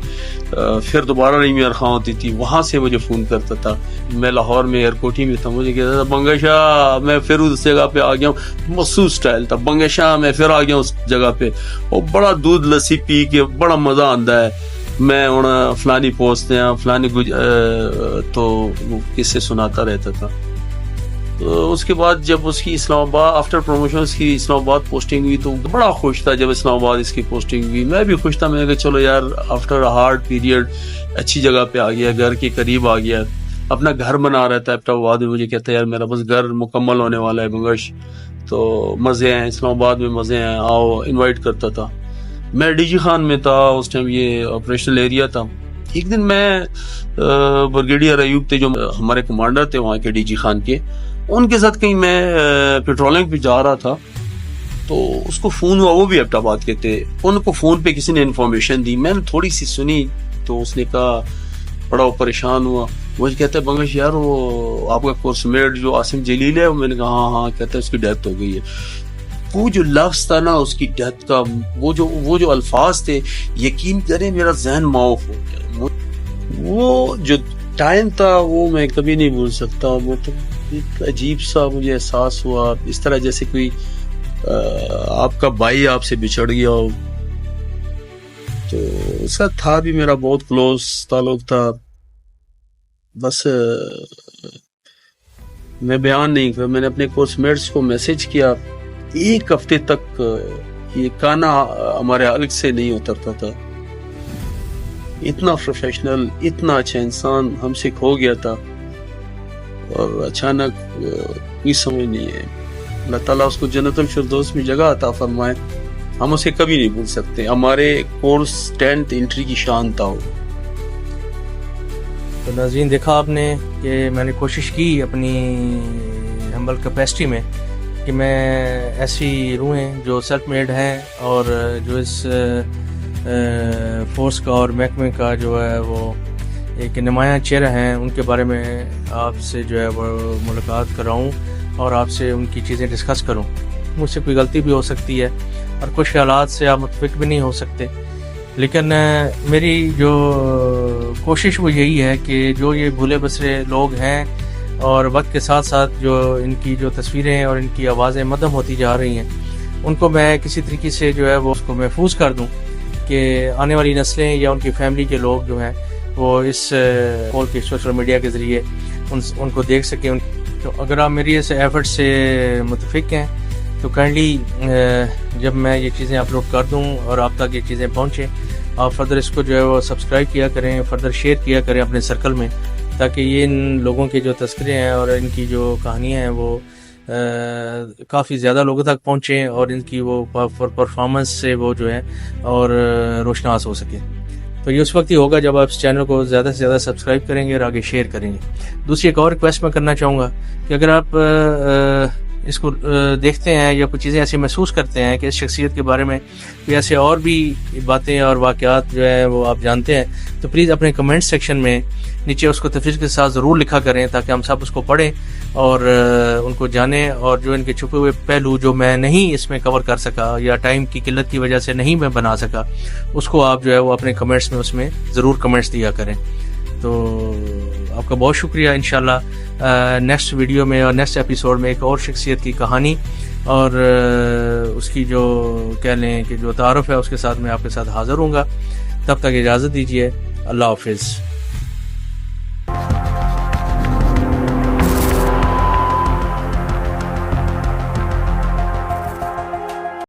پھر دوبارہ رحیمیہ خان ہوتی تھی, وہاں سے مجھے فون کرتا تھا. میں لاہور میں ایئرکوٹی میں تھا, مجھے کہتا تھا بنگا شاہ میں پھر اس جگہ پہ آ گیا ہوں. مخصوص سٹائل تھا, بنگا شاہ میں پھر آ گیا ہوں اس جگہ پہ. اور بڑا دودھ لسی پی کے بڑا مزہ آتا ہے. میں فلانی پوسٹ ہیں فلانی تو قصے سناتا رہتا تھا. اس کے بعد جب اس کی اسلام آباد آفٹر پروموشن اس کی اسلام آباد پوسٹنگ ہوئی تو بڑا خوش تھا. جب اسلام آباد اس کی پوسٹنگ ہوئی میں بھی خوش تھا. میں نے کہا چلو یار آفٹر ہارڈ پیریڈ اچھی جگہ پہ آ گیا, گھر کے قریب آ گیا. اپنا گھر بنا رہا تھا ایبٹ آباد میں. مجھے کہتا ہے یار میرا بس گھر مکمل ہونے والا ہے بنگش, تو مزے ہیں اسلام آباد میں, مزے ہیں, آؤ انوائٹ کرتا تھا. میں DG خان میں تھا اس ٹائم, یہ آپریشنل ایریا تھا. ایک دن میں برگیڈیئر ایوب تھے جو ہمارے کمانڈر تھے وہاں کے DG خان کے, ان کے ساتھ کہیں میں پیٹرولنگ پہ جا رہا تھا. تو اس کو فون ہوا, وہ بھی ایبٹ آباد کے تھے. ان کو فون پہ کسی نے انفارمیشن دی, میں نے تھوڑی سی سنی تو اس نے کہا, بڑا وہ پریشان ہوا. مجھے کہتا ہے بنگش یار وہ آپ کا کورس میٹ جو عاصم جلیل ہے. میں نے کہا ہاں. کہتا ہے اس کی ڈیتھ ہو گئی ہے. وہ جو لفظ تھا نا اس کی ڈیتھ کا, وہ جو الفاظ تھے, یقین کریں میرا ذہن معاف ہو گیا. وہ جو ٹائم تھا وہ میں کبھی نہیں بھول سکتا. وہ تو ایک عجیب سا مجھے احساس ہوا, اس طرح جیسے کوئی آپ کا بھائی آپ سے بچھڑ گیا ہو. تو اس کا تھا بھی میرا بہت کلوز تعلق تھا. بس میں بیان نہیں کر, میں نے اپنے کورس میٹس کو میسج کیا. 1 ہفتے تک یہ کانا ہمارے حلق سے نہیں اترتا تھا. اتنا پروفیشنل، اتنا اچھا انسان ہم سے کھو گیا تھا، اور اچانک کوئی سمجھ نہیں ہے. اللہ تعالیٰ اس کو جنت الفردوس میں جگہ عطا فرمائے. ہم اسے کبھی نہیں بھول سکتے. ہمارے کورس 10th انٹری کی شان تھا وہ. تو ناظرین دیکھا آپ نے کہ میں نے کوشش کی اپنی ہمبل کیپیسٹی میں کہ میں ایسی روحیں جو سیلف میڈ ہیں اور جو اس فورس کا اور محکمے کا جو ہے وہ ایک نمایاں چہرہ ہیں، ان کے بارے میں آپ سے جو ہے وہ ملاقات کراؤں اور آپ سے ان کی چیزیں ڈسکس کروں. مجھ سے کوئی غلطی بھی ہو سکتی ہے اور کچھ خیالات سے آپ متفق بھی نہیں ہو سکتے، لیکن میری جو کوشش وہ یہی ہے کہ جو یہ بھولے بسرے لوگ ہیں اور وقت کے ساتھ ساتھ جو ان کی جو تصویریں اور ان کی آوازیں مدھم ہوتی جا رہی ہیں، ان کو میں کسی طریقے سے جو ہے وہ اس کو محفوظ کر دوں کہ آنے والی نسلیں یا ان کی فیملی کے لوگ جو ہیں وہ اس کال کے سوشل میڈیا کے ذریعے ان کو دیکھ سکیں. تو اگر آپ میری اس ایفرٹ سے متفق ہیں تو کائنڈلی جب میں یہ چیزیں اپلوڈ کر دوں اور آپ تک یہ چیزیں پہنچیں، آپ فردر اس کو جو ہے وہ سبسکرائب کیا کریں، فردر شیئر کیا کریں اپنے سرکل میں، تاکہ یہ ان لوگوں کے جو تذکرے ہیں اور ان کی جو کہانیاں ہیں وہ کافی زیادہ لوگوں تک پہنچیں اور ان کی وہ پرفارمنس سے وہ جو ہے اور روشناس ہو سکے. تو یہ اس وقت ہی ہوگا جب آپ اس چینل کو زیادہ سے زیادہ سبسکرائب کریں گے اور آگے شیئر کریں گے. دوسری ایک اور ریکویسٹ میں کرنا چاہوں گا کہ اگر آپ اس کو دیکھتے ہیں یا کچھ چیزیں ایسی محسوس کرتے ہیں کہ اس شخصیت کے بارے میں کوئی ایسے اور بھی باتیں اور واقعات جو ہیں وہ آپ جانتے ہیں، تو پلیز اپنے کمنٹ سیکشن میں نیچے اس کو تفصیل کے ساتھ ضرور لکھا کریں تاکہ ہم سب اس کو پڑھیں اور ان کو جانیں، اور جو ان کے چھپے ہوئے پہلو جو میں نہیں اس میں کور کر سکا یا ٹائم کی قلت کی وجہ سے نہیں میں بنا سکا، اس کو آپ جو ہے وہ اپنے کمنٹس میں اس میں ضرور کمنٹس دیا کریں. تو آپ کا بہت شکریہ. انشاءاللہ نیکسٹ ویڈیو میں اور نیکسٹ ایپیسوڈ میں ایک اور شخصیت کی کہانی اور اس کی جو کہہ لیں کہ جو تعارف ہے اس کے ساتھ میں آپ کے ساتھ حاضر ہوں گا. تب تک اجازت دیجیے. اللہ حافظ.